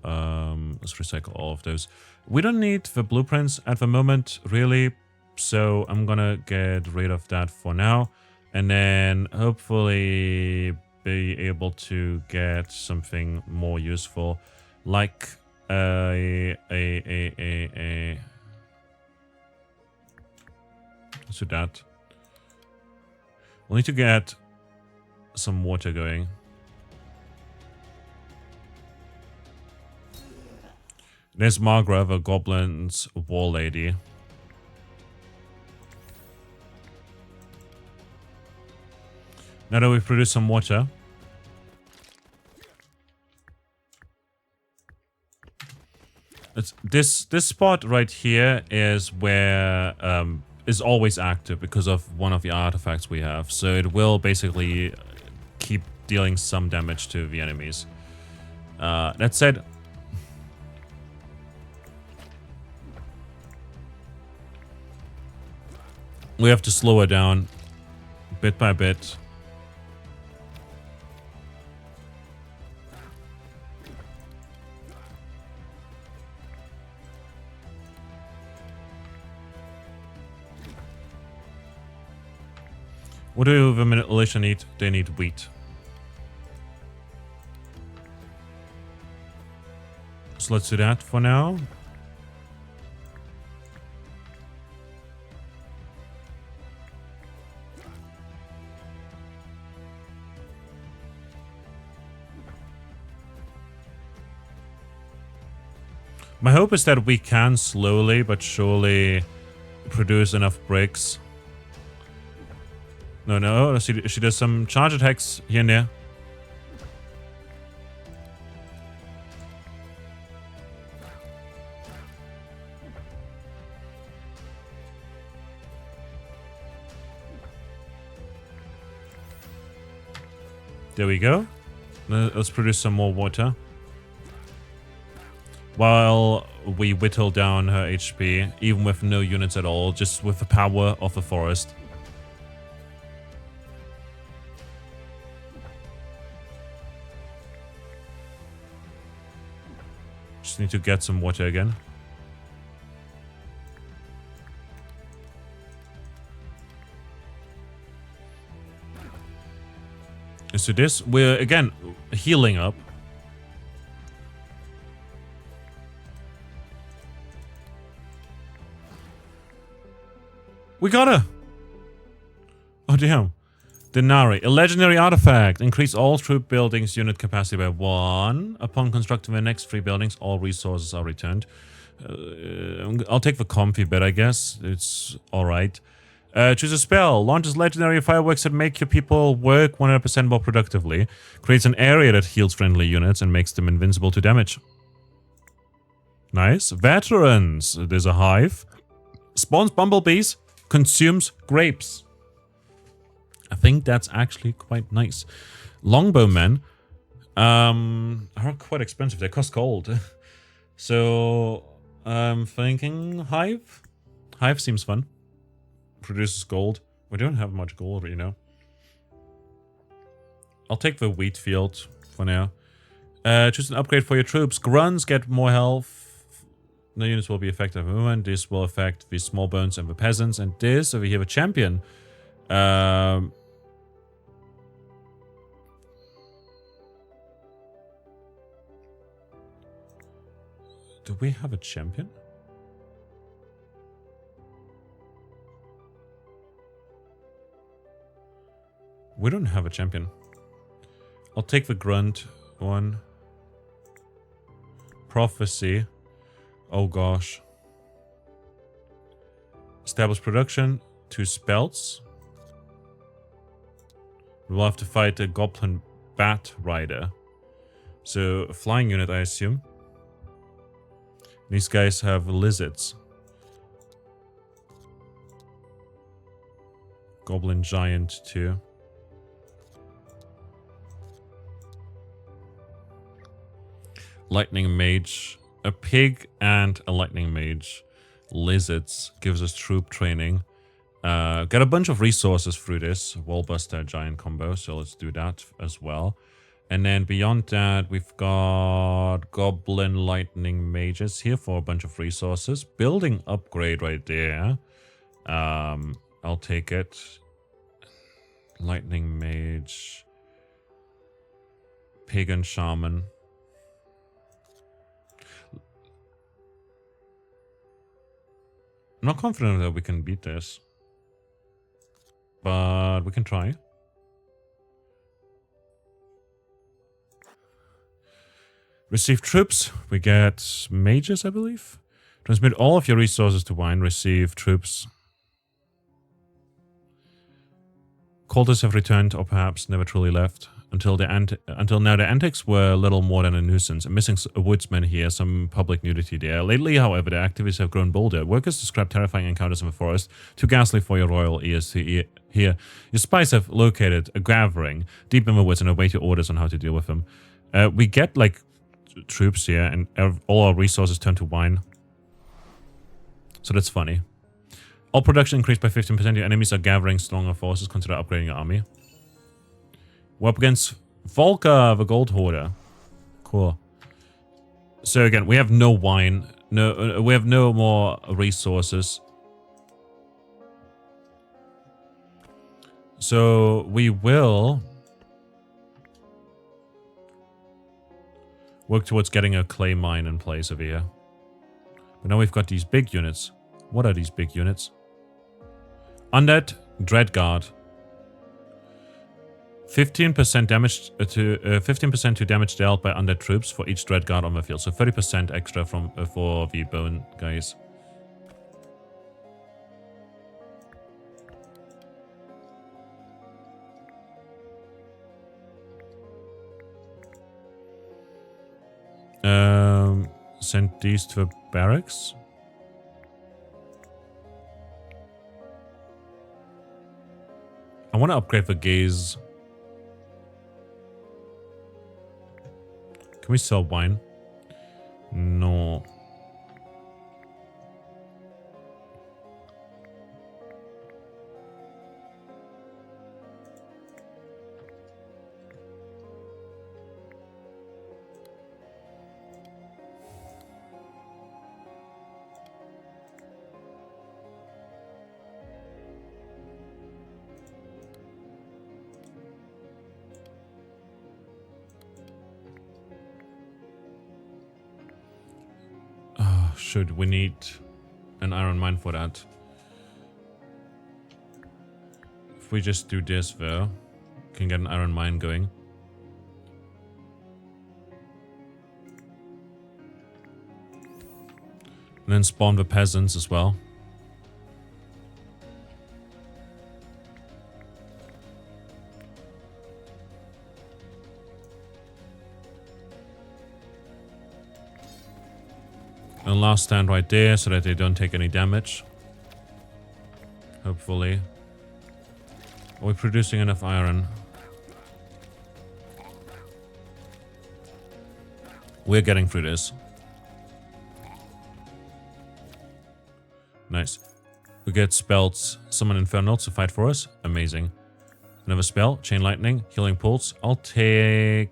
Let's recycle all of those. We don't need the blueprints at the moment, really. So I'm gonna get rid of that for now. And then hopefully be able to get something more useful. Like let's do that. We'll need to get some water going. There's Margra, the goblin's wall lady. Now that we've produced some water, this spot right here is where is always active because of one of the artifacts we have. So it will basically keep dealing some damage to the enemies. That said, we have to slow it down bit by bit. What do the militia need? They need wheat. So let's do that for now. My hope is that we can slowly but surely produce enough bricks. No, she does some charge attacks here and there. There we go. Let's produce some more water. While we whittle down her HP, even with no units at all, just with the power of the forest. Just need to get some water again. So this, we're again healing up. We got her! Oh damn. Denari. A legendary artifact. Increase all troop buildings unit capacity by 1. Upon constructing the next 3 buildings, all resources are returned. I'll take the comfy bit, I guess. It's alright. Choose a spell. Launches legendary fireworks that make your people work 100% more productively. Creates an area that heals friendly units and makes them invincible to damage. Nice. Veterans. There's a hive. Spawns bumblebees. Consumes grapes. I think that's actually quite nice. Longbowmen are quite expensive. They cost gold. So I'm thinking hive. Hive seems fun. Produces gold. We don't have much gold, you know. I'll take the wheat field for now. Choose an upgrade for your troops. Grunts get more health. No units will be affected by movement. This will affect the small bones and the peasants. And this over here, a champion. Do we have a champion? We don't have a champion. I'll take the grunt one. Prophecy. Oh gosh. Establish production. 2 spells. We'll have to fight a goblin bat rider. So a flying unit, I assume. These guys have lizards. Goblin giant too. Lightning mage. A pig and a lightning mage. Lizards gives us troop training. Get a bunch of resources through this wallbuster giant combo, so let's do that as well. And then beyond that, we've got goblin lightning mages here for a bunch of resources. Building upgrade right there. I'll take it. Lightning mage. Pagan shaman. I'm not confident that we can beat this. But we can try. Receive troops. We get mages, I believe. Transmit all of your resources to wine. Receive troops. Cultists have returned, or perhaps never truly left. Until now, the antics were little more than a nuisance. A missing woodsman here, some public nudity there. Lately, however, the activities have grown bolder. Workers describe terrifying encounters in the forest, too ghastly for your royal ears to hear. Your spies have located a gathering deep in the woods and await your orders on how to deal with them. We get, like, troops here, and all our resources turn to wine. So that's funny. All production increased by 15%. Your enemies are gathering stronger forces. Consider upgrading your army. We're up against Volker, the Gold Hoarder. Cool. So again, we have no wine. No, we have no more resources. So we will work towards getting a clay mine in place over here. But now we've got these big units. What are these big units? Undead Dreadguard. 15% damage to 15% to damage dealt by undead troops for each Dreadguard on the field. So 30% extra from for the bone guys. Send these to the barracks. I want to upgrade the gaze. Can we sell wine? No. Should we need an iron mine for that? If we just do this though, can get an iron mine going. And then spawn the peasants as well. And last stand right there so that they don't take any damage. Hopefully. Are we producing enough iron? We're getting through this. Nice. We get spells. Summon Infernal to fight for us. Amazing. Another spell. Chain Lightning. Healing Pulse. I'll take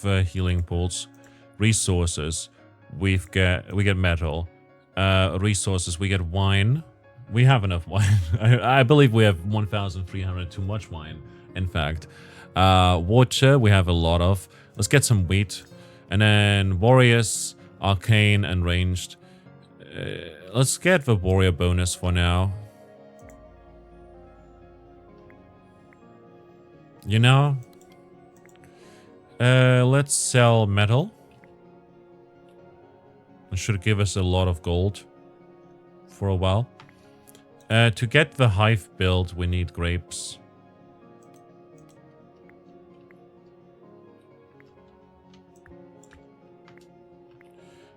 the Healing Pulse. Resources. We get metal. Resources. We get wine. We have enough wine. I believe we have 1,300 too much wine, in fact. Water, we have a lot of. Let's get some wheat. And then warriors, arcane, and ranged. Let's get the warrior bonus for now. You know? Let's sell metal. It should give us a lot of gold for a while. To get the hive build, we need grapes.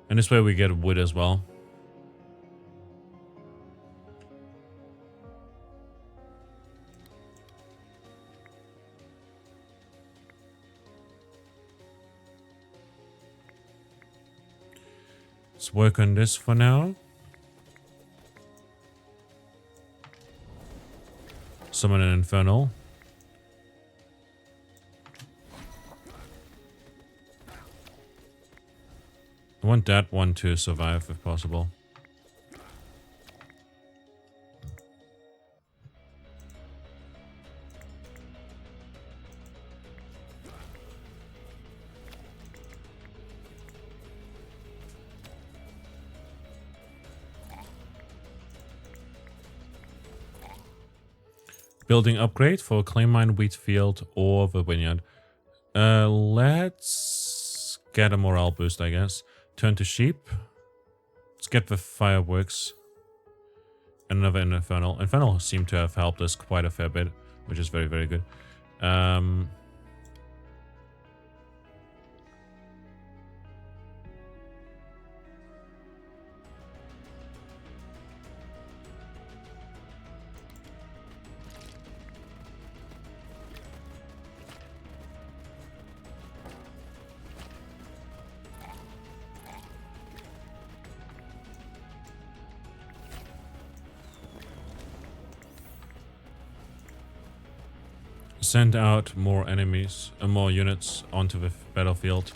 And this way we get wood as well. Let's work on this for now. Summon an Infernal. I want that one to survive if possible. Building upgrade for clay mine, wheat field, or the vineyard. Let's get a morale boost, I guess. Turn to sheep. Let's get the fireworks. Another Infernal. Infernal seem to have helped us quite a fair bit, which is very, very good. Send out more enemies, more units onto the battlefield.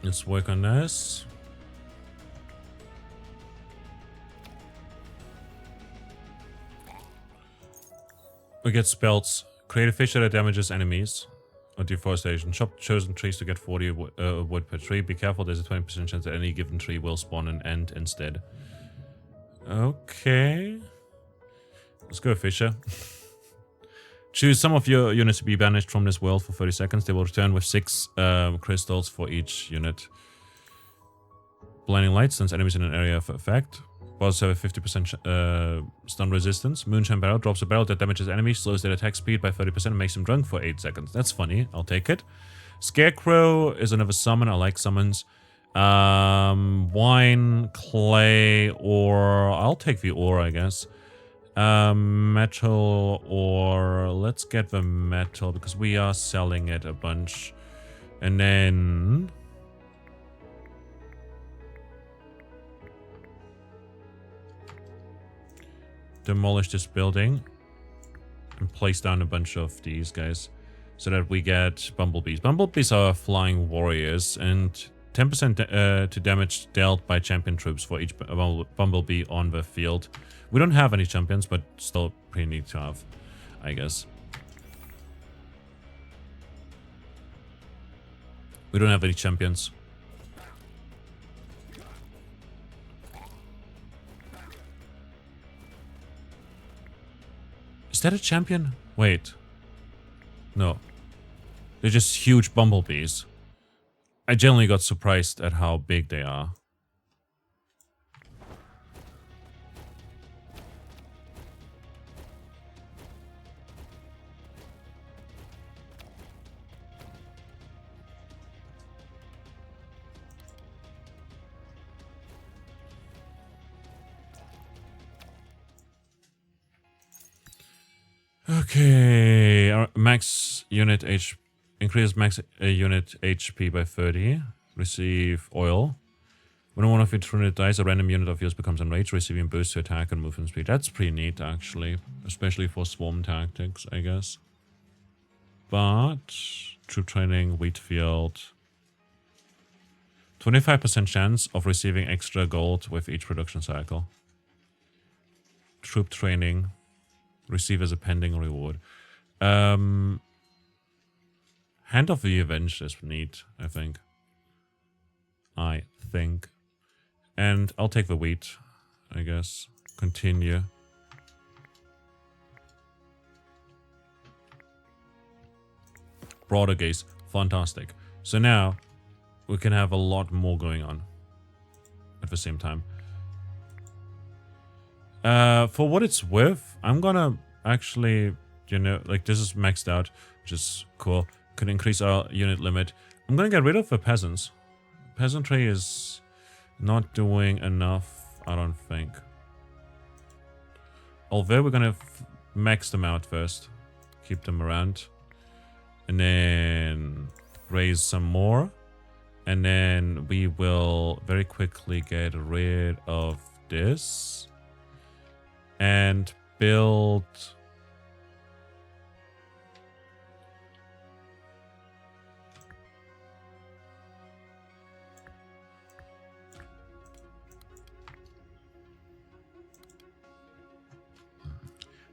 Let's work on this. We get spells. Create a fissure that damages enemies. Or deforestation. Chop chosen trees to get 40 wood per tree. Be careful, there's a 20% chance that any given tree will spawn an end instead. Okay. Let's go fissure. Choose some of your units to be banished from this world for 30 seconds. They will return with 6 crystals for each unit. Blinding light sends enemies in an area of effect. Bosses have a 50% stun resistance. Moonshine barrel drops a barrel that damages enemies, slows their attack speed by 30% and makes them drunk for 8 seconds. That's funny. I'll take it. Scarecrow is another summon. I like summons. Wine, clay, ore. I'll take the ore, I guess. Metal, ore. Let's get the metal because we are selling it a bunch. And then... demolish this building and place down a bunch of these guys so that we get bumblebees. Bumblebees are flying warriors and 10% to damage dealt by champion troops for each bumblebee on the field. We don't have any champions, but still pretty neat to have, I guess. We don't have any champions. Is that a champion? Wait. No. They're just huge bumblebees. I generally got surprised at how big they are. Okay, our max unit HP. Increase max unit HP by 30. Receive oil. When one of your unit dies, a random unit of yours becomes enraged, receiving boost to attack and movement speed. That's pretty neat, actually. Especially for swarm tactics, I guess. But... troop training, wheat field... 25% chance of receiving extra gold with each production cycle. Troop training. Receive as a pending reward. Hand of the Avenged is neat, I think. And I'll take the wheat, I guess. Continue. Broader gaze. Fantastic. So now, we can have a lot more going on at the same time. For what it's worth, I'm gonna actually, you know, like this is maxed out, which is cool. Can increase our unit limit. I'm gonna get rid of the peasants. Peasantry is not doing enough, I don't think. Although we're gonna max them out first. Keep them around. And then raise some more. And then we will very quickly get rid of this. And build...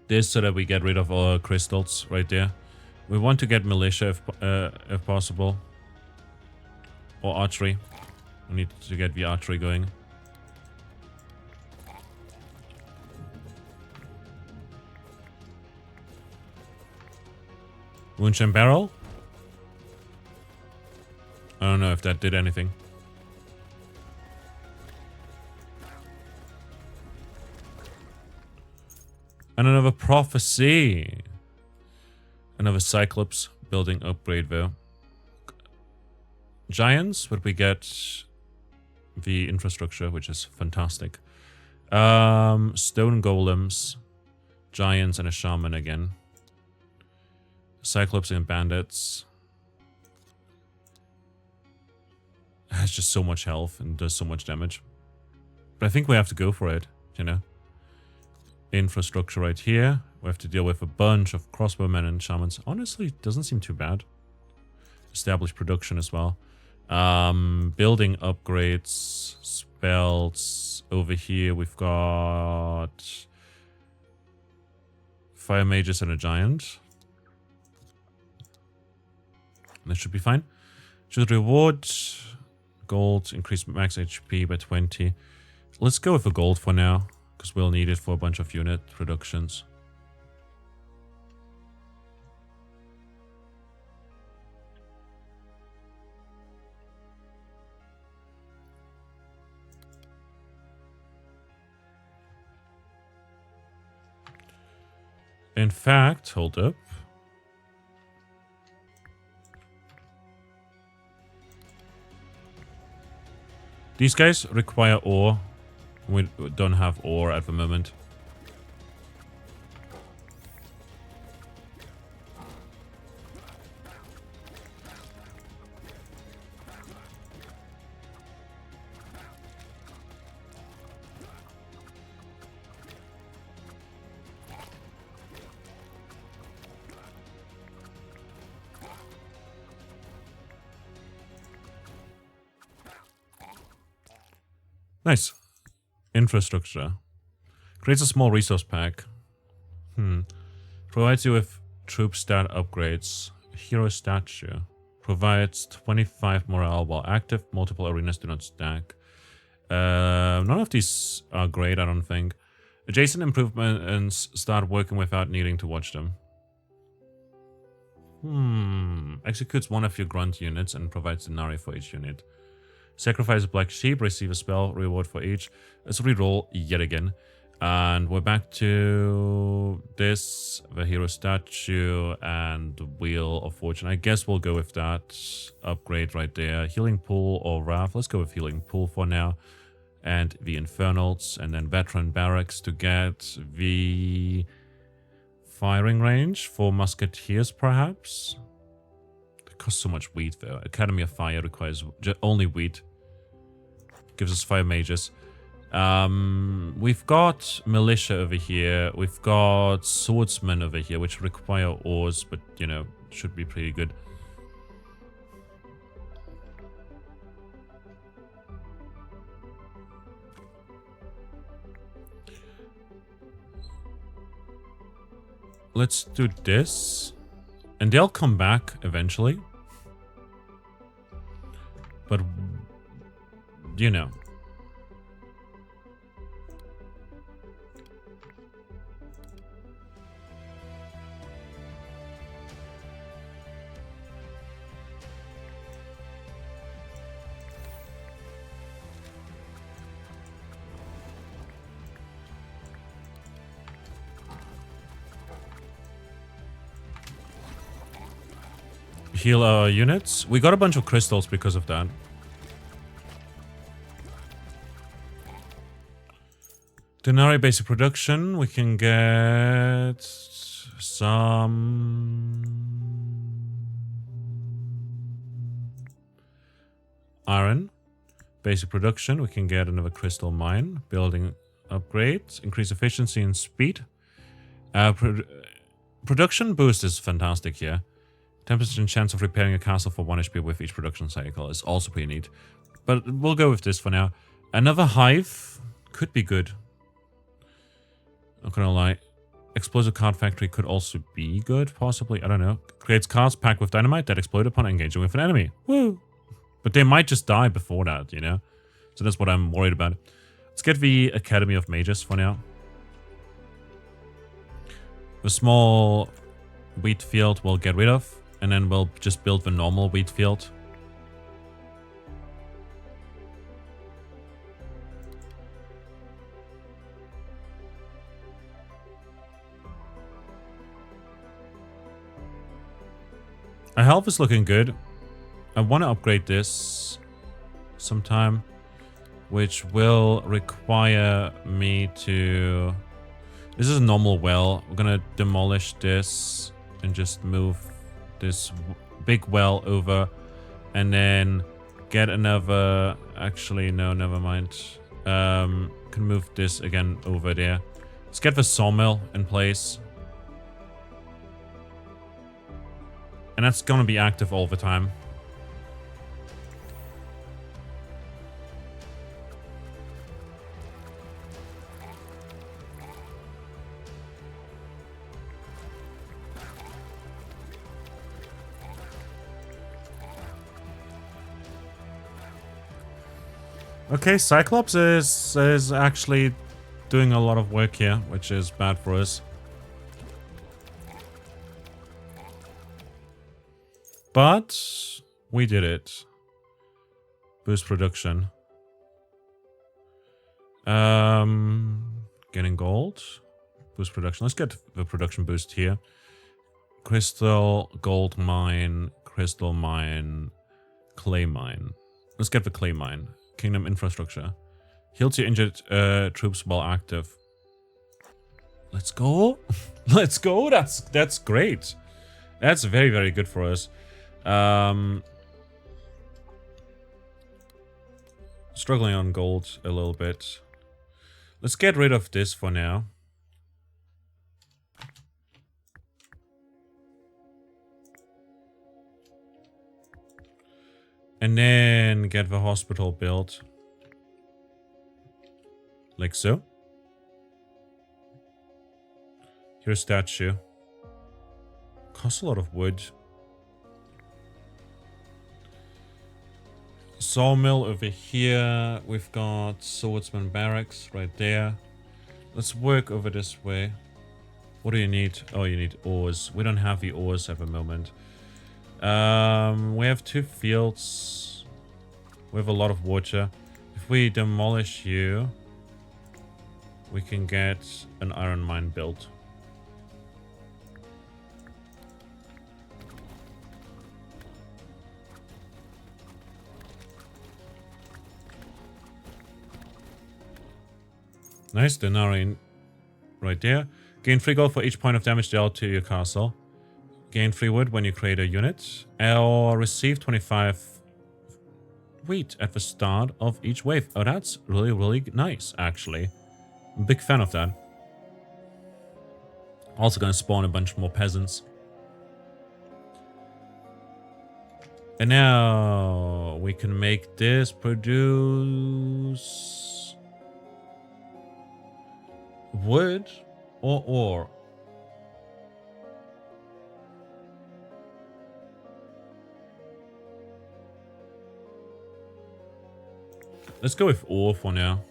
this so that we get rid of all our crystals right there. We want to get militia if possible. Or archery. We need to get the archery going. Moonshine barrel? I don't know if that did anything. And another prophecy. Another Cyclops building upgrade though. Giants, but we get the infrastructure, which is fantastic. Stone golems, giants, and a shaman again. Cyclops and bandits. Has just so much health and does so much damage. But I think we have to go for it, you know. Infrastructure right here. We have to deal with a bunch of crossbowmen and shamans. Honestly, it doesn't seem too bad. Established production as well. Building upgrades, spells. Over here we've got fire mages and a giant. That should be fine. Should reward gold, increase max HP by 20. Let's go with the gold for now, because we'll need it for a bunch of unit productions. In fact, hold up. These guys require ore. We don't have ore at the moment. Nice. Infrastructure. Creates a small resource pack. Provides you with troop stat upgrades. Hero statue. Provides 25 morale while active. Multiple arenas do not stack. None of these are great, I don't think. Adjacent improvements start working without needing to watch them. Executes one of your grunt units and provides denarii for each unit. Sacrifice a black sheep, receive a spell reward for each. Let's reroll yet again. And we're back to this, the hero statue and the wheel of fortune. I guess we'll go with that upgrade right there. Healing pool or wrath. Let's go with healing pool for now. And the infernals, and then veteran barracks to get the firing range for musketeers, perhaps. It costs so much wheat though. Academy of Fire requires only wheat. Gives us 5 mages. We've got militia over here. We've got swordsmen over here, which require ores, but you know, should be pretty good. Let's do this. And they'll come back eventually. But, you know. Heal our units. We got a bunch of crystals because of that. Denarii basic production. We can get some iron. Basic production. We can get another crystal mine. Building upgrades. Increase efficiency and speed. Production boost is fantastic here. 10% chance of repairing a castle for 1 HP with each production cycle is also pretty neat. But we'll go with this for now. Another hive could be good. Not gonna lie. Explosive card factory could also be good, possibly. I don't know. Creates cards packed with dynamite that explode upon engaging with an enemy. Woo! But they might just die before that, you know? So that's what I'm worried about. Let's get the Academy of Mages for now. The small wheat field we'll get rid of. And then we'll just build the normal wheat field. Our health is looking good. I want to upgrade this sometime, which will require me to... This is a normal well. We're going to demolish this and just move this big well over, and then get another... Actually, no, never mind. Can move this again over there. Let's get the sawmill in place. And that's gonna be active all the time. Okay, Cyclops is actually doing a lot of work here, which is bad for us. But we did it. Boost production. Getting gold. Boost production. Let's get the production boost here. Crystal, gold mine, crystal mine, clay mine. Let's get the clay mine. Kingdom infrastructure. Heals your injured troops while active. Let's go. Let's go. That's great. That's very, very good for us. Struggling on gold a little bit. Let's get rid of this for now. And then get the hospital built. Like so. Here's a statue. Costs a lot of wood. Sawmill over here. We've got swordsman barracks right there. Let's work over this way. What do you need? Oh, you need ores. We don't have the ores at the moment. We have 2 fields. We have a lot of water. If we demolish you, we can get an iron mine built. Nice, denarii right there. Gain 3 gold for each point of damage dealt to your castle. Gain 3 wood when you create a unit. Or receive 25 wheat at the start of each wave. Oh, that's really, really nice, actually. I'm a big fan of that. Also gonna spawn a bunch more peasants. And now we can make this produce wood or ore. Let's go with ore for now.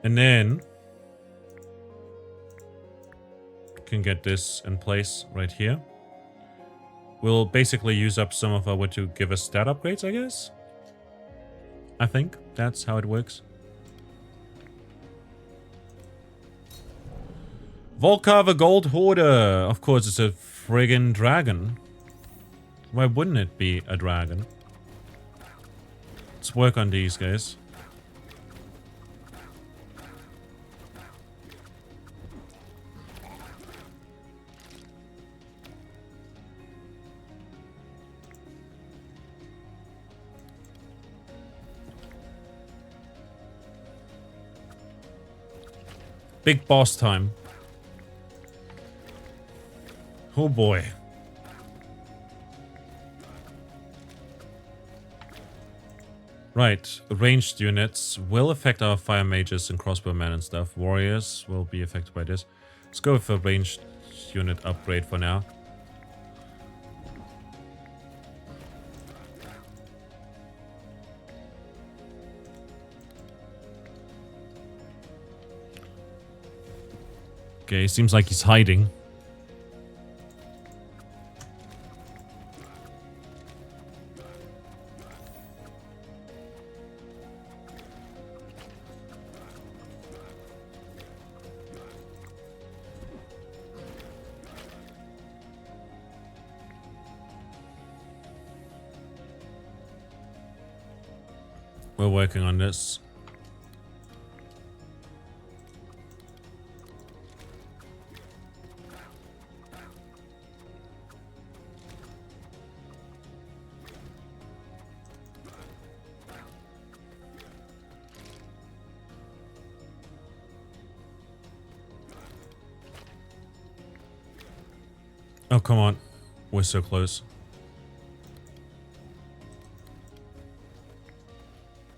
And then can get this in place right here. We'll basically use up some of our wood to give us stat upgrades, I guess. I think that's how it works. Volkar the Gold Hoarder. Of course, it's a friggin' dragon. Why wouldn't it be a dragon? Let's work on these guys. Big boss time. Oh boy. Right, ranged units will affect our fire mages and crossbowmen and stuff. Warriors will be affected by this. Let's go with a ranged unit upgrade for now. Okay, seems like he's hiding. We're working on this. Oh, come on. We're so close.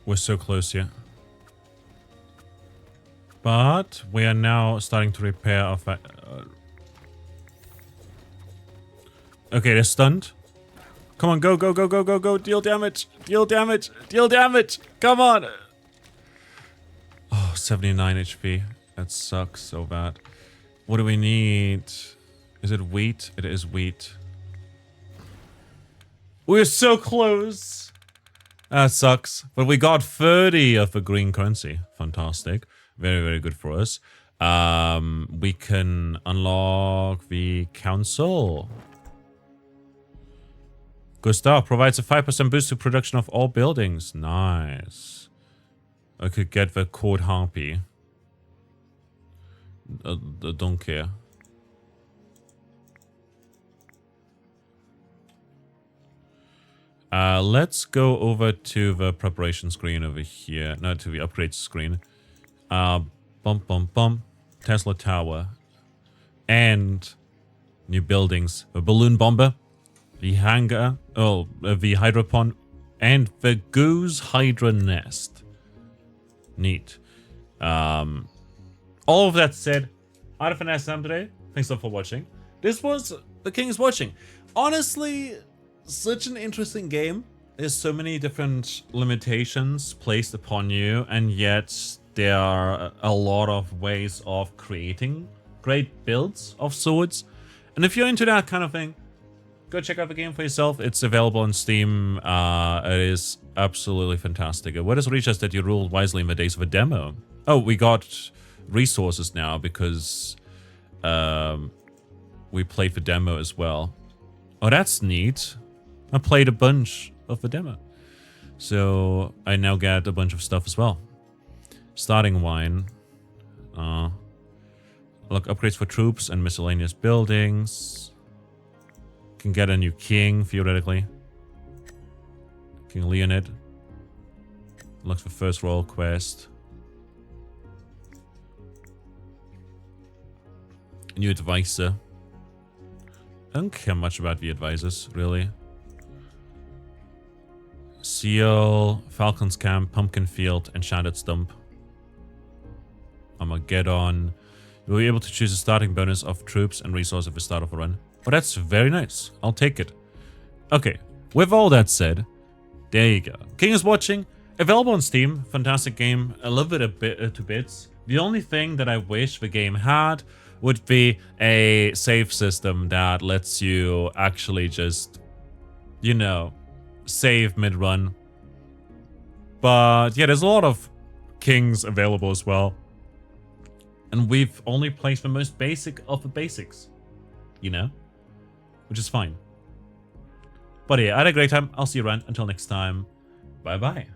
We're so close here. But we are now starting to repair our okay, they're stunned. Come on, go, go, go, go, go, go. Deal damage. Deal damage. Deal damage. Come on. Oh, 79 HP. That sucks so bad. What do we need? Is it wheat? It is wheat. We're so close. That sucks. But we got 30 of the green currency. Fantastic. Very, very good for us. We can unlock the council. Gustav provides a 5% boost to production of all buildings. Nice. I could get the court harpy. Don't care. Let's go over to the preparation screen over here. No, to the upgrade screen. Bum, bum, bum. Tesla Tower. And New buildings. A balloon bomber. The hangar. Oh, the hydropon. And the goose hydra nest. Neat. All of that said, I had a fantastic time today. Thanks a lot for watching. This was The King is Watching. Honestly, such an interesting game. There's so many different limitations placed upon you, and yet there are a lot of ways of creating great builds of swords. And if you're into that kind of thing, go check out the game for yourself. It's available on Steam. It is absolutely fantastic. What does reach us that you ruled wisely in the days of a demo? Oh, we got resources now because we played the demo as well. Oh, that's neat. I played a bunch of the demo. So I now get a bunch of stuff as well. Starting wine. Look, upgrades for troops and miscellaneous buildings. Can get a new king, theoretically. King Leonid. Looks for first royal quest. A new advisor. I don't care much about the advisors, really. Seal, Falcon's Camp, Pumpkin Field, Enchanted Stump. Armageddon. You'll be able to choose a starting bonus of troops and resource at the start of a run. Oh, that's very nice. I'll take it. Okay, with all that said, there you go. King is Watching. Available on Steam. Fantastic game. I love it a bit to bits. The only thing that I wish the game had would be a save system that lets you actually just, you know, save mid-run. But yeah, there's a lot of kings available as well. And we've only played the most basic of the basics, you know? Which is fine. But yeah, I had a great time. I'll see you around. Until next time, bye-bye.